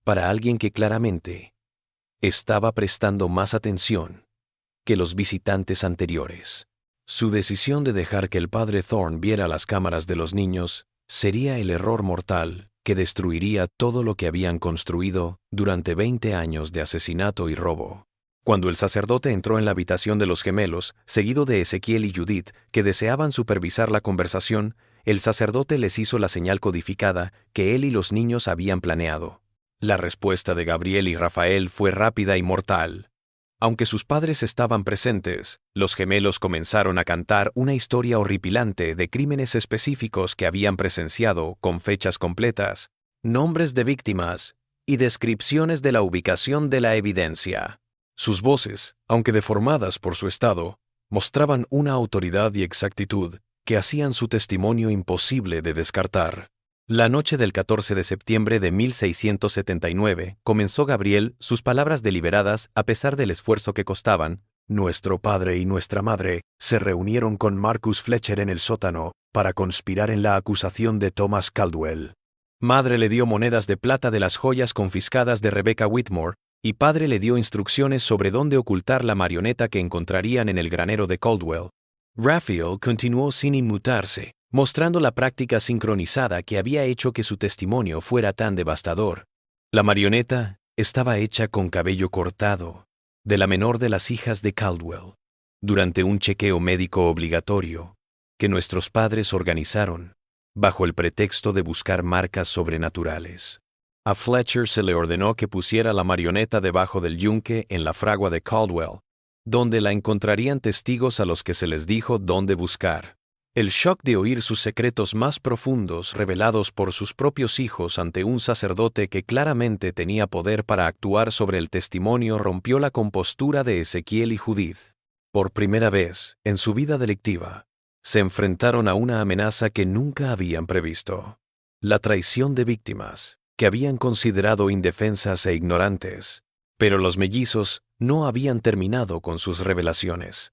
para alguien que claramente estaba prestando más atención que los visitantes anteriores. Su decisión de dejar que el padre Thorne viera las cámaras de los niños sería el error mortal que destruiría todo lo que habían construido durante 20 años de asesinato y robo. Cuando el sacerdote entró en la habitación de los gemelos, seguido de Ezekiel y Judith, que deseaban supervisar la conversación, el sacerdote les hizo la señal codificada que él y los niños habían planeado. La respuesta de Gabriel y Rafael fue rápida y mortal. Aunque sus padres estaban presentes, los gemelos comenzaron a cantar una historia horripilante de crímenes específicos que habían presenciado con fechas completas, nombres de víctimas y descripciones de la ubicación de la evidencia. Sus voces, aunque deformadas por su estado, mostraban una autoridad y exactitud que hacían su testimonio imposible de descartar. La noche del 14 de septiembre de 1679 comenzó Gabriel sus palabras deliberadas a pesar del esfuerzo que costaban. Nuestro padre y nuestra madre se reunieron con Marcus Fletcher en el sótano para conspirar en la acusación de Thomas Caldwell. Madre le dio monedas de plata de las joyas confiscadas de Rebecca Whitmore, y padre le dio instrucciones sobre dónde ocultar la marioneta que encontrarían en el granero de Caldwell. Raphael continuó sin inmutarse, mostrando la práctica sincronizada que había hecho que su testimonio fuera tan devastador. La marioneta estaba hecha con cabello cortado, de la menor de las hijas de Caldwell, durante un chequeo médico obligatorio que nuestros padres organizaron bajo el pretexto de buscar marcas sobrenaturales. A Fletcher se le ordenó que pusiera la marioneta debajo del yunque en la fragua de Caldwell, donde la encontrarían testigos a los que se les dijo dónde buscar. El shock de oír sus secretos más profundos revelados por sus propios hijos ante un sacerdote que claramente tenía poder para actuar sobre el testimonio rompió la compostura de Ezekiel y Judith. Por primera vez en su vida delictiva, se enfrentaron a una amenaza que nunca habían previsto: la traición de víctimas que habían considerado indefensas e ignorantes. Pero los mellizos no habían terminado con sus revelaciones.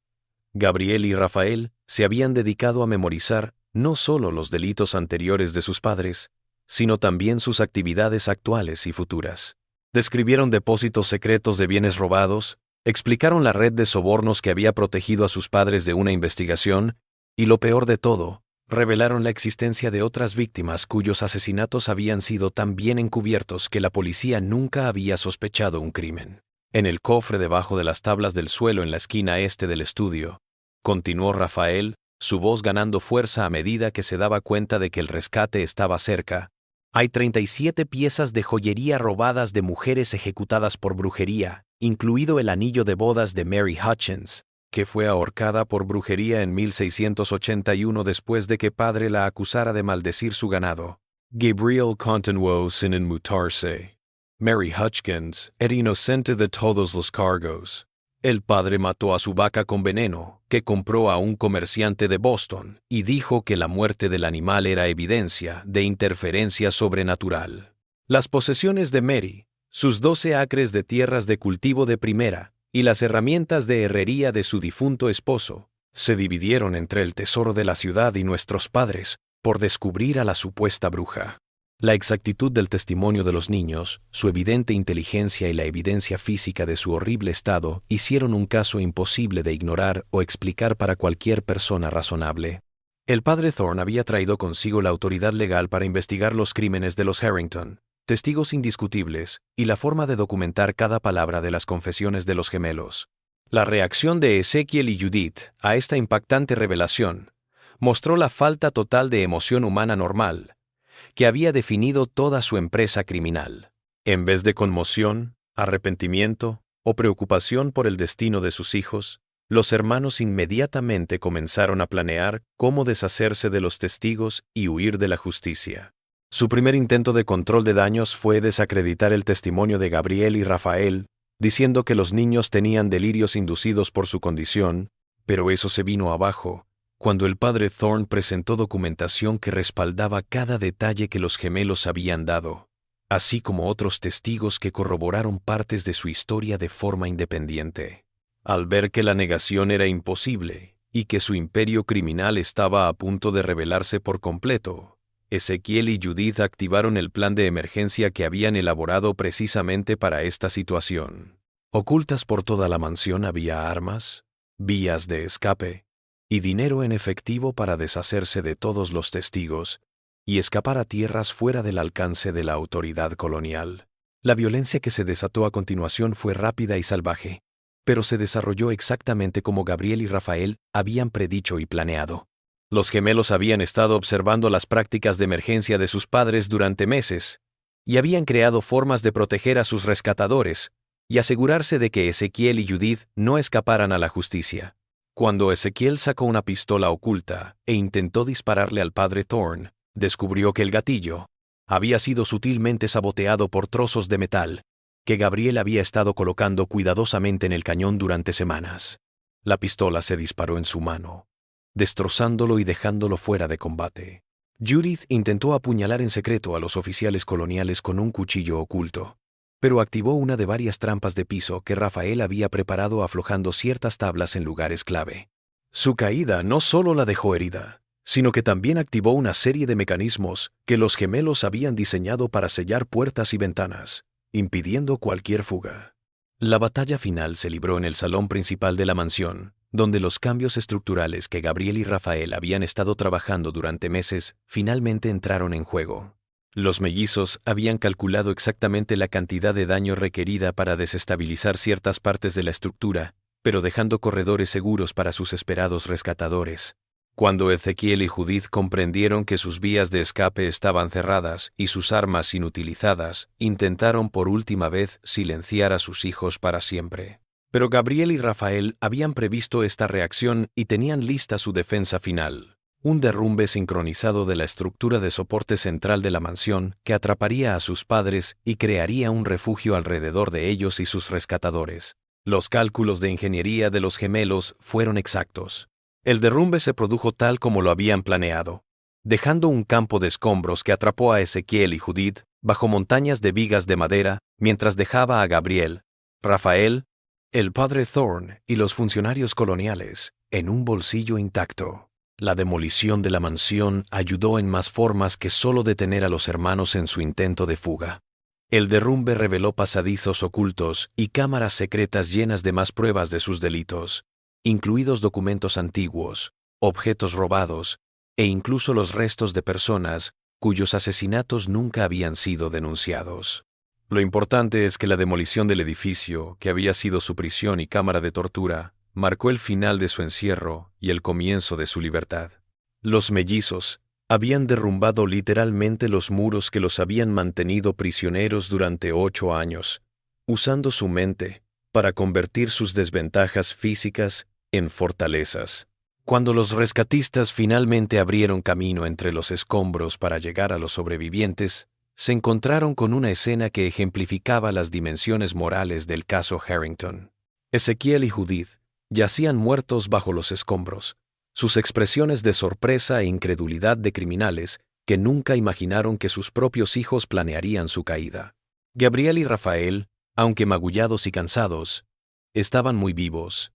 Gabriel y Rafael se habían dedicado a memorizar no solo los delitos anteriores de sus padres, sino también sus actividades actuales y futuras. Describieron depósitos secretos de bienes robados, explicaron la red de sobornos que había protegido a sus padres de una investigación, y lo peor de todo, revelaron la existencia de otras víctimas cuyos asesinatos habían sido tan bien encubiertos que la policía nunca había sospechado un crimen. En el cofre debajo de las tablas del suelo en la esquina este del estudio, continuó Rafael, su voz ganando fuerza a medida que se daba cuenta de que el rescate estaba cerca. Hay 37 piezas de joyería robadas de mujeres ejecutadas por brujería, incluido el anillo de bodas de Mary Hutchins, que fue ahorcada por brujería en 1681 después de que padre la acusara de maldecir su ganado. Gabriel continuó sin inmutarse. Mary Hutchins era inocente de todos los cargos. El padre mató a su vaca con veneno, que compró a un comerciante de Boston, y dijo que la muerte del animal era evidencia de interferencia sobrenatural. Las posesiones de Mary, sus 12 acres de tierras de cultivo de primera, y las herramientas de herrería de su difunto esposo, se dividieron entre el tesoro de la ciudad y nuestros padres, por descubrir a la supuesta bruja. La exactitud del testimonio de los niños, su evidente inteligencia y la evidencia física de su horrible estado hicieron un caso imposible de ignorar o explicar para cualquier persona razonable. El padre Thorne había traído consigo la autoridad legal para investigar los crímenes de los Harrington, testigos indiscutibles y la forma de documentar cada palabra de las confesiones de los gemelos. La reacción de Ezekiel y Judith a esta impactante revelación mostró la falta total de emoción humana normal que había definido toda su empresa criminal. En vez de conmoción, arrepentimiento o preocupación por el destino de sus hijos, los hermanos inmediatamente comenzaron a planear cómo deshacerse de los testigos y huir de la justicia. Su primer intento de control de daños fue desacreditar el testimonio de Gabriel y Rafael, diciendo que los niños tenían delirios inducidos por su condición, pero eso se vino abajo cuando el padre Thorne presentó documentación que respaldaba cada detalle que los gemelos habían dado, así como otros testigos que corroboraron partes de su historia de forma independiente. Al ver que la negación era imposible y que su imperio criminal estaba a punto de revelarse por completo, Ezekiel y Judith activaron el plan de emergencia que habían elaborado precisamente para esta situación. Ocultas por toda la mansión había armas, vías de escape y dinero en efectivo para deshacerse de todos los testigos y escapar a tierras fuera del alcance de la autoridad colonial. La violencia que se desató a continuación fue rápida y salvaje, pero se desarrolló exactamente como Gabriel y Rafael habían predicho y planeado. Los gemelos habían estado observando las prácticas de emergencia de sus padres durante meses y habían creado formas de proteger a sus rescatadores y asegurarse de que Ezekiel y Judith no escaparan a la justicia. Cuando Ezekiel sacó una pistola oculta e intentó dispararle al padre Thorne, descubrió que el gatillo había sido sutilmente saboteado por trozos de metal que Gabriel había estado colocando cuidadosamente en el cañón durante semanas. La pistola se disparó en su mano, destrozándolo y dejándolo fuera de combate. Judith intentó apuñalar en secreto a los oficiales coloniales con un cuchillo oculto, pero activó una de varias trampas de piso que Rafael había preparado aflojando ciertas tablas en lugares clave. Su caída no solo la dejó herida, sino que también activó una serie de mecanismos que los gemelos habían diseñado para sellar puertas y ventanas, impidiendo cualquier fuga. La batalla final se libró en el salón principal de la mansión, donde los cambios estructurales que Gabriel y Rafael habían estado trabajando durante meses finalmente entraron en juego. Los mellizos habían calculado exactamente la cantidad de daño requerida para desestabilizar ciertas partes de la estructura, pero dejando corredores seguros para sus esperados rescatadores. Cuando Ezekiel y Judith comprendieron que sus vías de escape estaban cerradas y sus armas inutilizadas, intentaron por última vez silenciar a sus hijos para siempre. Pero Gabriel y Rafael habían previsto esta reacción y tenían lista su defensa final. Un derrumbe sincronizado de la estructura de soporte central de la mansión que atraparía a sus padres y crearía un refugio alrededor de ellos y sus rescatadores. Los cálculos de ingeniería de los gemelos fueron exactos. El derrumbe se produjo tal como lo habían planeado, dejando un campo de escombros que atrapó a Ezekiel y Judith bajo montañas de vigas de madera mientras dejaba a Gabriel, Rafael, el padre Thorne y los funcionarios coloniales en un bolsillo intacto. La demolición de la mansión ayudó en más formas que solo detener a los hermanos en su intento de fuga. El derrumbe reveló pasadizos ocultos y cámaras secretas llenas de más pruebas de sus delitos, incluidos documentos antiguos, objetos robados e incluso los restos de personas cuyos asesinatos nunca habían sido denunciados. Lo importante es que la demolición del edificio, que había sido su prisión y cámara de tortura, marcó el final de su encierro y el comienzo de su libertad. Los mellizos habían derrumbado literalmente los muros que los habían mantenido prisioneros durante 8 años, usando su mente para convertir sus desventajas físicas en fortalezas. Cuando los rescatistas finalmente abrieron camino entre los escombros para llegar a los sobrevivientes, se encontraron con una escena que ejemplificaba las dimensiones morales del caso Harrington. Ezequiel y Judith yacían muertos bajo los escombros, sus expresiones de sorpresa e incredulidad de criminales que nunca imaginaron que sus propios hijos planearían su caída. Gabriel y Rafael, aunque magullados y cansados, estaban muy vivos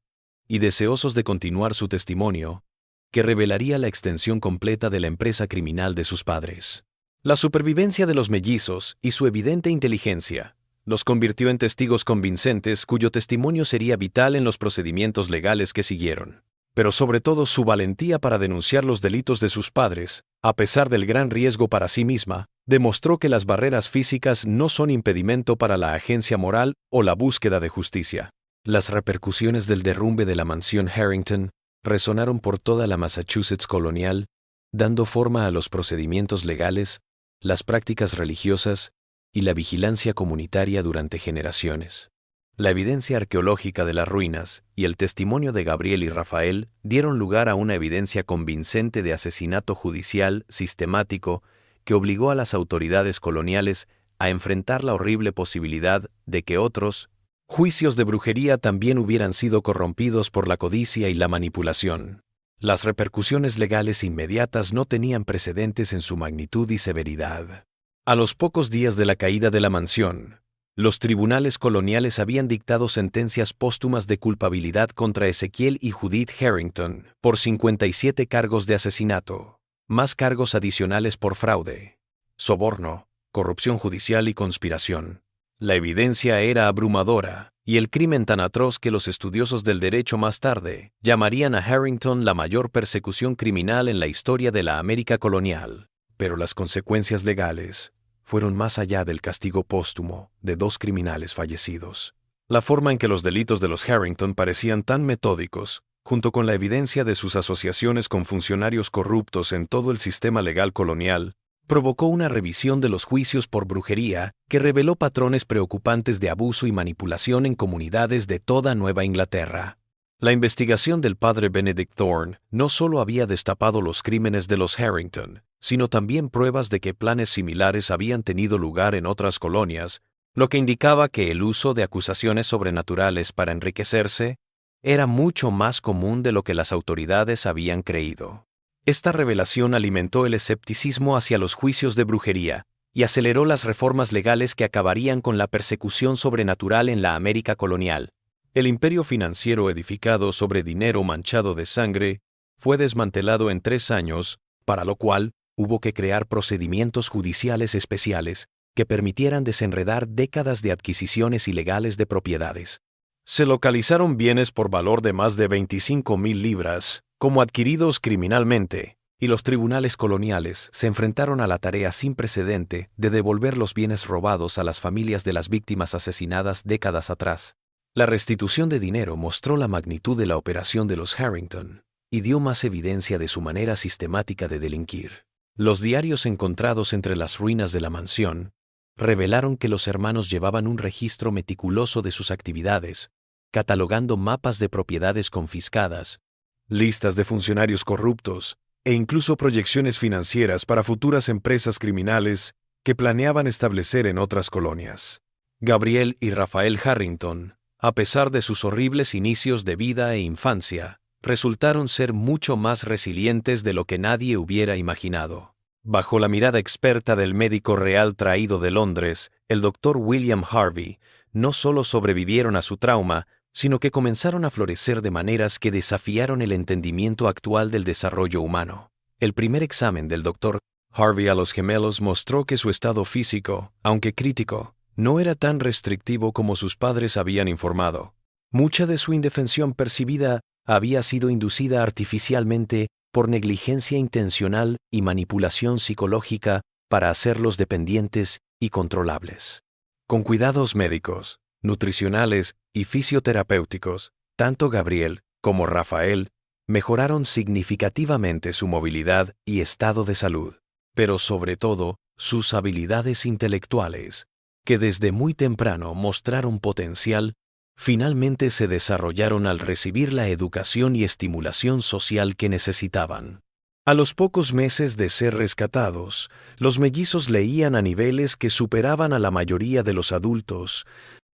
y deseosos de continuar su testimonio, que revelaría la extensión completa de la empresa criminal de sus padres. La supervivencia de los mellizos y su evidente inteligencia los convirtió en testigos convincentes cuyo testimonio sería vital en los procedimientos legales que siguieron. Pero sobre todo su valentía para denunciar los delitos de sus padres, a pesar del gran riesgo para sí misma, demostró que las barreras físicas no son impedimento para la agencia moral o la búsqueda de justicia. Las repercusiones del derrumbe de la mansión Harrington resonaron por toda la Massachusetts colonial, dando forma a los procedimientos legales, las prácticas religiosas y la vigilancia comunitaria durante generaciones. La evidencia arqueológica de las ruinas y el testimonio de Gabriel y Rafael dieron lugar a una evidencia convincente de asesinato judicial sistemático que obligó a las autoridades coloniales a enfrentar la horrible posibilidad de que otros juicios de brujería también hubieran sido corrompidos por la codicia y la manipulación. Las repercusiones legales inmediatas no tenían precedentes en su magnitud y severidad. A los pocos días de la caída de la mansión, los tribunales coloniales habían dictado sentencias póstumas de culpabilidad contra Ezequiel y Judith Harrington por 57 cargos de asesinato, más cargos adicionales por fraude, soborno, corrupción judicial y conspiración. La evidencia era abrumadora, y el crimen tan atroz que los estudiosos del derecho más tarde llamarían a Harrington la mayor persecución criminal en la historia de la América colonial. Pero las consecuencias legales fueron más allá del castigo póstumo de 2 criminales fallecidos. La forma en que los delitos de los Harrington parecían tan metódicos, junto con la evidencia de sus asociaciones con funcionarios corruptos en todo el sistema legal colonial, provocó una revisión de los juicios por brujería que reveló patrones preocupantes de abuso y manipulación en comunidades de toda Nueva Inglaterra. La investigación del padre Benedict Thorne no solo había destapado los crímenes de los Harrington, sino también pruebas de que planes similares habían tenido lugar en otras colonias, lo que indicaba que el uso de acusaciones sobrenaturales para enriquecerse era mucho más común de lo que las autoridades habían creído. Esta revelación alimentó el escepticismo hacia los juicios de brujería y aceleró las reformas legales que acabarían con la persecución sobrenatural en la América colonial. El imperio financiero edificado sobre dinero manchado de sangre fue desmantelado en 3 años, para lo cual hubo que crear procedimientos judiciales especiales que permitieran desenredar décadas de adquisiciones ilegales de propiedades. Se localizaron bienes por valor de más de 25,000 libras, como adquiridos criminalmente, y los tribunales coloniales se enfrentaron a la tarea sin precedente de devolver los bienes robados a las familias de las víctimas asesinadas décadas atrás. La restitución de dinero mostró la magnitud de la operación de los Harrington y dio más evidencia de su manera sistemática de delinquir. Los diarios encontrados entre las ruinas de la mansión revelaron que los hermanos llevaban un registro meticuloso de sus actividades, catalogando mapas de propiedades confiscadas, listas de funcionarios corruptos e incluso proyecciones financieras para futuras empresas criminales que planeaban establecer en otras colonias. Gabriel y Rafael Harrington, a pesar de sus horribles inicios de vida e infancia, resultaron ser mucho más resilientes de lo que nadie hubiera imaginado. Bajo la mirada experta del médico real traído de Londres, el Dr. William Harvey, no solo sobrevivieron a su trauma, sino que comenzaron a florecer de maneras que desafiaron el entendimiento actual del desarrollo humano. El primer examen del Dr. Harvey a los gemelos mostró que su estado físico, aunque crítico, no era tan restrictivo como sus padres habían informado. Mucha de su indefensión percibida había sido inducida artificialmente por negligencia intencional y manipulación psicológica para hacerlos dependientes y controlables. Con cuidados médicos, nutricionales y fisioterapéuticos, tanto Gabriel Como Rafael, mejoraron significativamente su movilidad y estado de salud, pero sobre todo sus habilidades intelectuales, que desde muy temprano mostraron potencial, finalmente se desarrollaron al recibir la educación y estimulación social que necesitaban. A los pocos meses de ser rescatados, los mellizos leían a niveles que superaban a la mayoría de los adultos,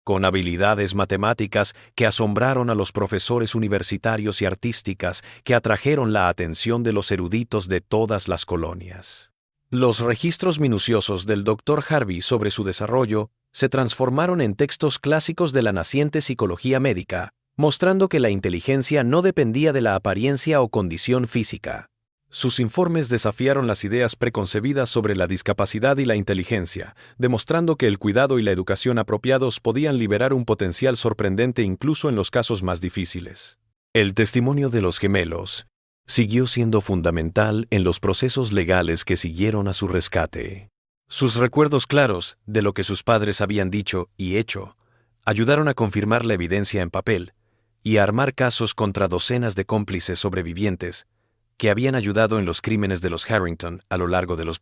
con habilidades matemáticas que asombraron a los profesores universitarios y artísticas que atrajeron la atención de los eruditos de todas las colonias. Los registros minuciosos del Dr. Harvey sobre su desarrollo se transformaron en textos clásicos de la naciente psicología médica, mostrando que la inteligencia no dependía de la apariencia o condición física. Sus informes desafiaron las ideas preconcebidas sobre la discapacidad y la inteligencia, demostrando que el cuidado y la educación apropiados podían liberar un potencial sorprendente incluso en los casos más difíciles. El testimonio de los gemelos siguió siendo fundamental en los procesos legales que siguieron a su rescate. Sus recuerdos claros de lo que sus padres habían dicho y hecho ayudaron a confirmar la evidencia en papel y a armar casos contra docenas de cómplices sobrevivientes que habían ayudado en los crímenes de los Harrington a lo largo de los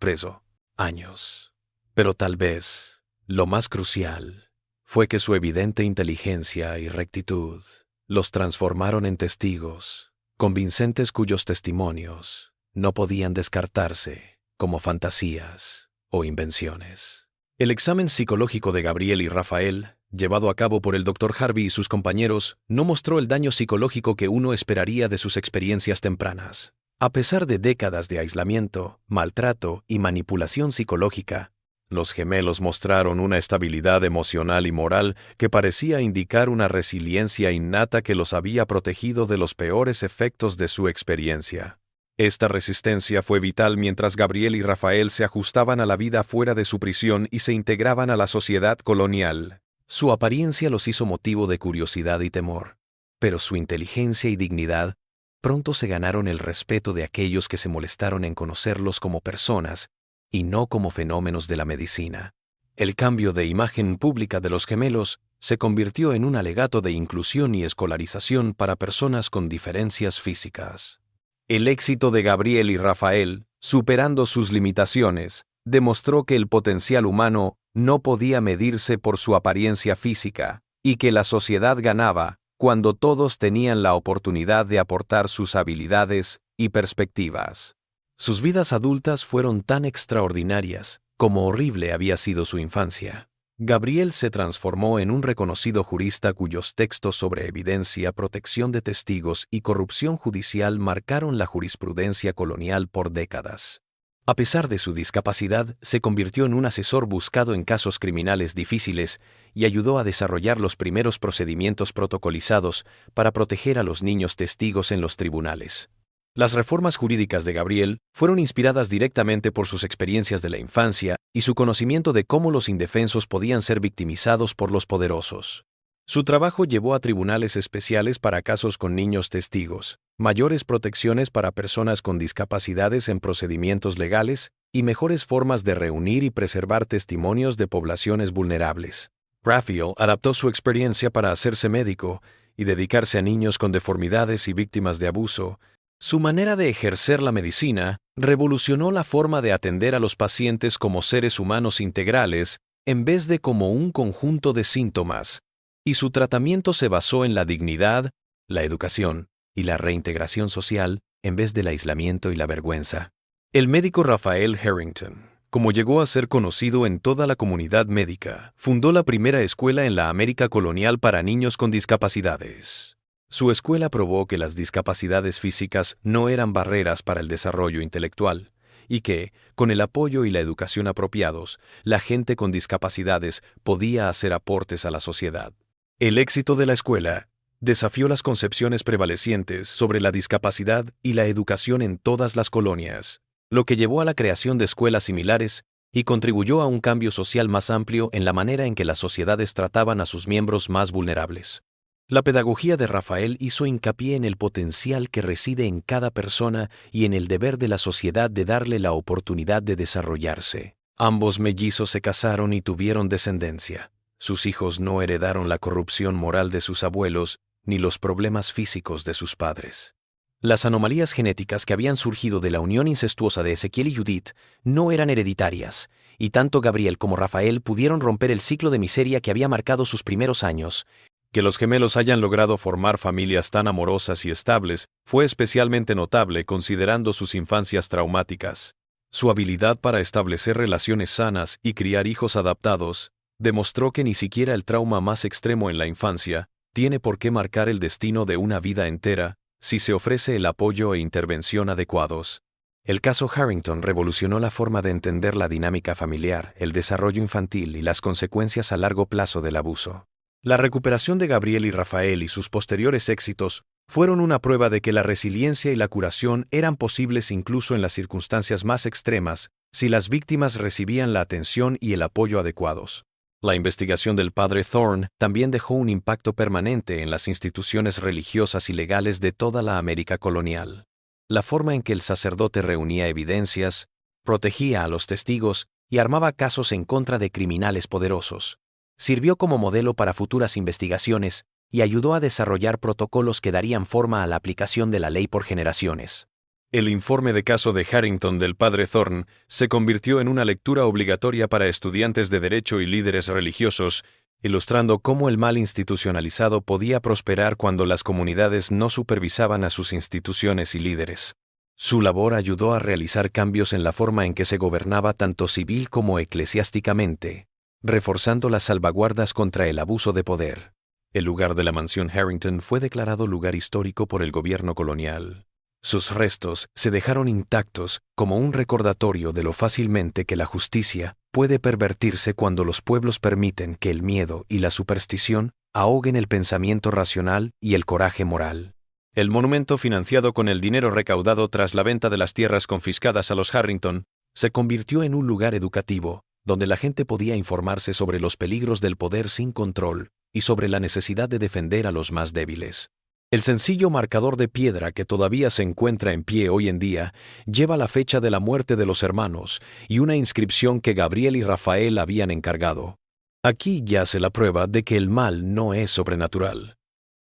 años. Pero tal vez, lo más crucial, fue que su evidente inteligencia y rectitud los transformaron en testigos convincentes cuyos testimonios no podían descartarse como fantasías o invenciones. El examen psicológico de Gabriel y Rafael, llevado a cabo por el Dr. Harvey y sus compañeros, no mostró el daño psicológico que uno esperaría de sus experiencias tempranas. A pesar de décadas de aislamiento, maltrato y manipulación psicológica, los gemelos mostraron una estabilidad emocional y moral que parecía indicar una resiliencia innata que los había protegido de los peores efectos de su experiencia. Esta resistencia fue vital mientras Gabriel y Rafael se ajustaban a la vida fuera de su prisión y se integraban a la sociedad colonial. Su apariencia los hizo motivo de curiosidad y temor, pero su inteligencia y dignidad pronto se ganaron el respeto de aquellos que se molestaron en conocerlos como personas y no como fenómenos de la medicina. El cambio de imagen pública de los gemelos se convirtió en un alegato de inclusión y escolarización para personas con diferencias físicas. El éxito de Gabriel y Rafael, superando sus limitaciones, demostró que el potencial humano no podía medirse por su apariencia física y que la sociedad ganaba cuando todos tenían la oportunidad de aportar sus habilidades y perspectivas. Sus vidas adultas fueron tan extraordinarias como horrible había sido su infancia. Gabriel se transformó en un reconocido jurista cuyos textos sobre evidencia, protección de testigos y corrupción judicial marcaron la jurisprudencia colonial por décadas. A pesar de su discapacidad, se convirtió en un asesor buscado en casos criminales difíciles y ayudó a desarrollar los primeros procedimientos protocolizados para proteger a los niños testigos en los tribunales. Las reformas jurídicas de Gabriel fueron inspiradas directamente por sus experiencias de la infancia y su conocimiento de cómo los indefensos podían ser victimizados por los poderosos. Su trabajo llevó a tribunales especiales para casos con niños testigos, mayores protecciones para personas con discapacidades en procedimientos legales y mejores formas de reunir y preservar testimonios de poblaciones vulnerables. Raphael adaptó su experiencia para hacerse médico y dedicarse a niños con deformidades y víctimas de abuso. Su manera de ejercer la medicina revolucionó la forma de atender a los pacientes como seres humanos integrales en vez de como un conjunto de síntomas, y su tratamiento se basó en la dignidad, la educación y la reintegración social en vez del aislamiento y la vergüenza. El médico Raphael Harrington, como llegó a ser conocido en toda la comunidad médica, fundó la primera escuela en la América colonial para niños con discapacidades. Su escuela probó que las discapacidades físicas no eran barreras para el desarrollo intelectual y que, con el apoyo y la educación apropiados, la gente con discapacidades podía hacer aportes a la sociedad. El éxito de la escuela desafió las concepciones prevalecientes sobre la discapacidad y la educación en todas las colonias, lo que llevó a la creación de escuelas similares y contribuyó a un cambio social más amplio en la manera en que las sociedades trataban a sus miembros más vulnerables. La pedagogía de Rafael hizo hincapié en el potencial que reside en cada persona y en el deber de la sociedad de darle la oportunidad de desarrollarse. Ambos mellizos se casaron y tuvieron descendencia. Sus hijos no heredaron la corrupción moral de sus abuelos ni los problemas físicos de sus padres. Las anomalías genéticas que habían surgido de la unión incestuosa de Ezequiel y Judith no eran hereditarias, y tanto Gabriel como Rafael pudieron romper el ciclo de miseria que había marcado sus primeros años. Que los gemelos hayan logrado formar familias tan amorosas y estables fue especialmente notable considerando sus infancias traumáticas. Su habilidad para establecer relaciones sanas y criar hijos adaptados demostró que ni siquiera el trauma más extremo en la infancia tiene por qué marcar el destino de una vida entera si se ofrece el apoyo e intervención adecuados. El caso Harrington revolucionó la forma de entender la dinámica familiar, el desarrollo infantil y las consecuencias a largo plazo del abuso. La recuperación de Gabriel y Rafael y sus posteriores éxitos fueron una prueba de que la resiliencia y la curación eran posibles incluso en las circunstancias más extremas, si las víctimas recibían la atención y el apoyo adecuados. La investigación del padre Thorne también dejó un impacto permanente en las instituciones religiosas y legales de toda la América colonial. La forma en que el sacerdote reunía evidencias, protegía a los testigos y armaba casos en contra de criminales poderosos sirvió como modelo para futuras investigaciones y ayudó a desarrollar protocolos que darían forma a la aplicación de la ley por generaciones. El informe de caso de Harrington del padre Thorne se convirtió en una lectura obligatoria para estudiantes de derecho y líderes religiosos, ilustrando cómo el mal institucionalizado podía prosperar cuando las comunidades no supervisaban a sus instituciones y líderes. Su labor ayudó a realizar cambios en la forma en que se gobernaba tanto civil como eclesiásticamente, reforzando las salvaguardas contra el abuso de poder. El lugar de la mansión Harrington fue declarado lugar histórico por el gobierno colonial. Sus restos se dejaron intactos como un recordatorio de lo fácilmente que la justicia puede pervertirse cuando los pueblos permiten que el miedo y la superstición ahoguen el pensamiento racional y el coraje moral. El monumento, financiado con el dinero recaudado tras la venta de las tierras confiscadas a los Harrington, se convirtió en un lugar educativo, donde la gente podía informarse sobre los peligros del poder sin control y sobre la necesidad de defender a los más débiles. El sencillo marcador de piedra que todavía se encuentra en pie hoy en día lleva la fecha de la muerte de los hermanos y una inscripción que Gabriel y Rafael habían encargado. Aquí yace la prueba de que el mal no es sobrenatural.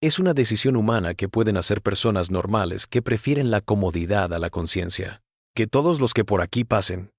Es una decisión humana que pueden hacer personas normales que prefieren la comodidad a la conciencia. Que todos los que por aquí pasen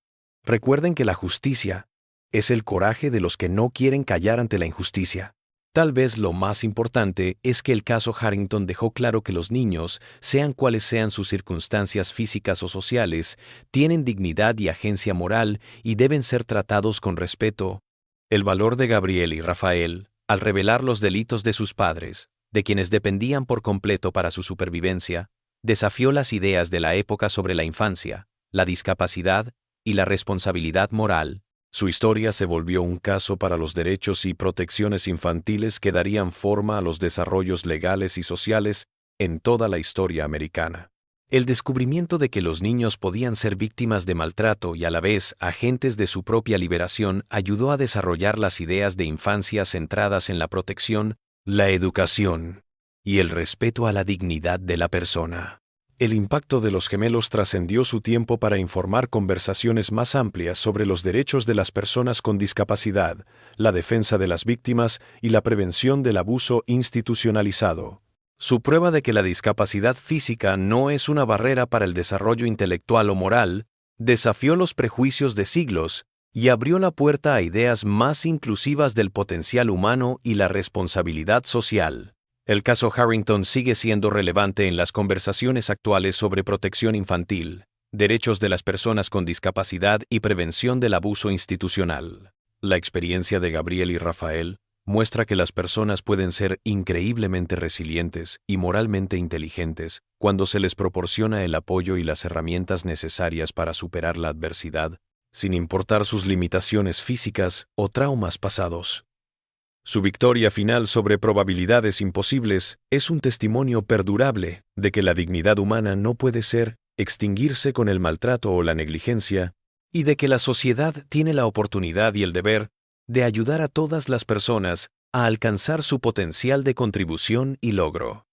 recuerden que la justicia es el coraje de los que no quieren callar ante la injusticia. Tal vez lo más importante es que el caso Harrington dejó claro que los niños, sean cuales sean sus circunstancias físicas o sociales, tienen dignidad y agencia moral y deben ser tratados con respeto. El valor de Gabriel y Rafael, al revelar los delitos de sus padres, de quienes dependían por completo para su supervivencia, desafió las ideas de la época sobre la infancia, la discapacidad y la responsabilidad moral. Su historia se volvió un caso para los derechos y protecciones infantiles que darían forma a los desarrollos legales y sociales en toda la historia americana. El descubrimiento de que los niños podían ser víctimas de maltrato y a la vez agentes de su propia liberación ayudó a desarrollar las ideas de infancia centradas en la protección, la educación y el respeto a la dignidad de la persona. El impacto de los gemelos trascendió su tiempo para informar conversaciones más amplias sobre los derechos de las personas con discapacidad, la defensa de las víctimas y la prevención del abuso institucionalizado. Su prueba de que la discapacidad física no es una barrera para el desarrollo intelectual o moral, desafió los prejuicios de siglos y abrió la puerta a ideas más inclusivas del potencial humano y la responsabilidad social. El caso Harrington sigue siendo relevante en las conversaciones actuales sobre protección infantil, derechos de las personas con discapacidad y prevención del abuso institucional. La experiencia de Gabriel y Rafael muestra que las personas pueden ser increíblemente resilientes y moralmente inteligentes cuando se les proporciona el apoyo y las herramientas necesarias para superar la adversidad, sin importar sus limitaciones físicas o traumas pasados. Su victoria final sobre probabilidades imposibles es un testimonio perdurable de que la dignidad humana no puede extinguirse con el maltrato o la negligencia, y de que la sociedad tiene la oportunidad y el deber de ayudar a todas las personas a alcanzar su potencial de contribución y logro.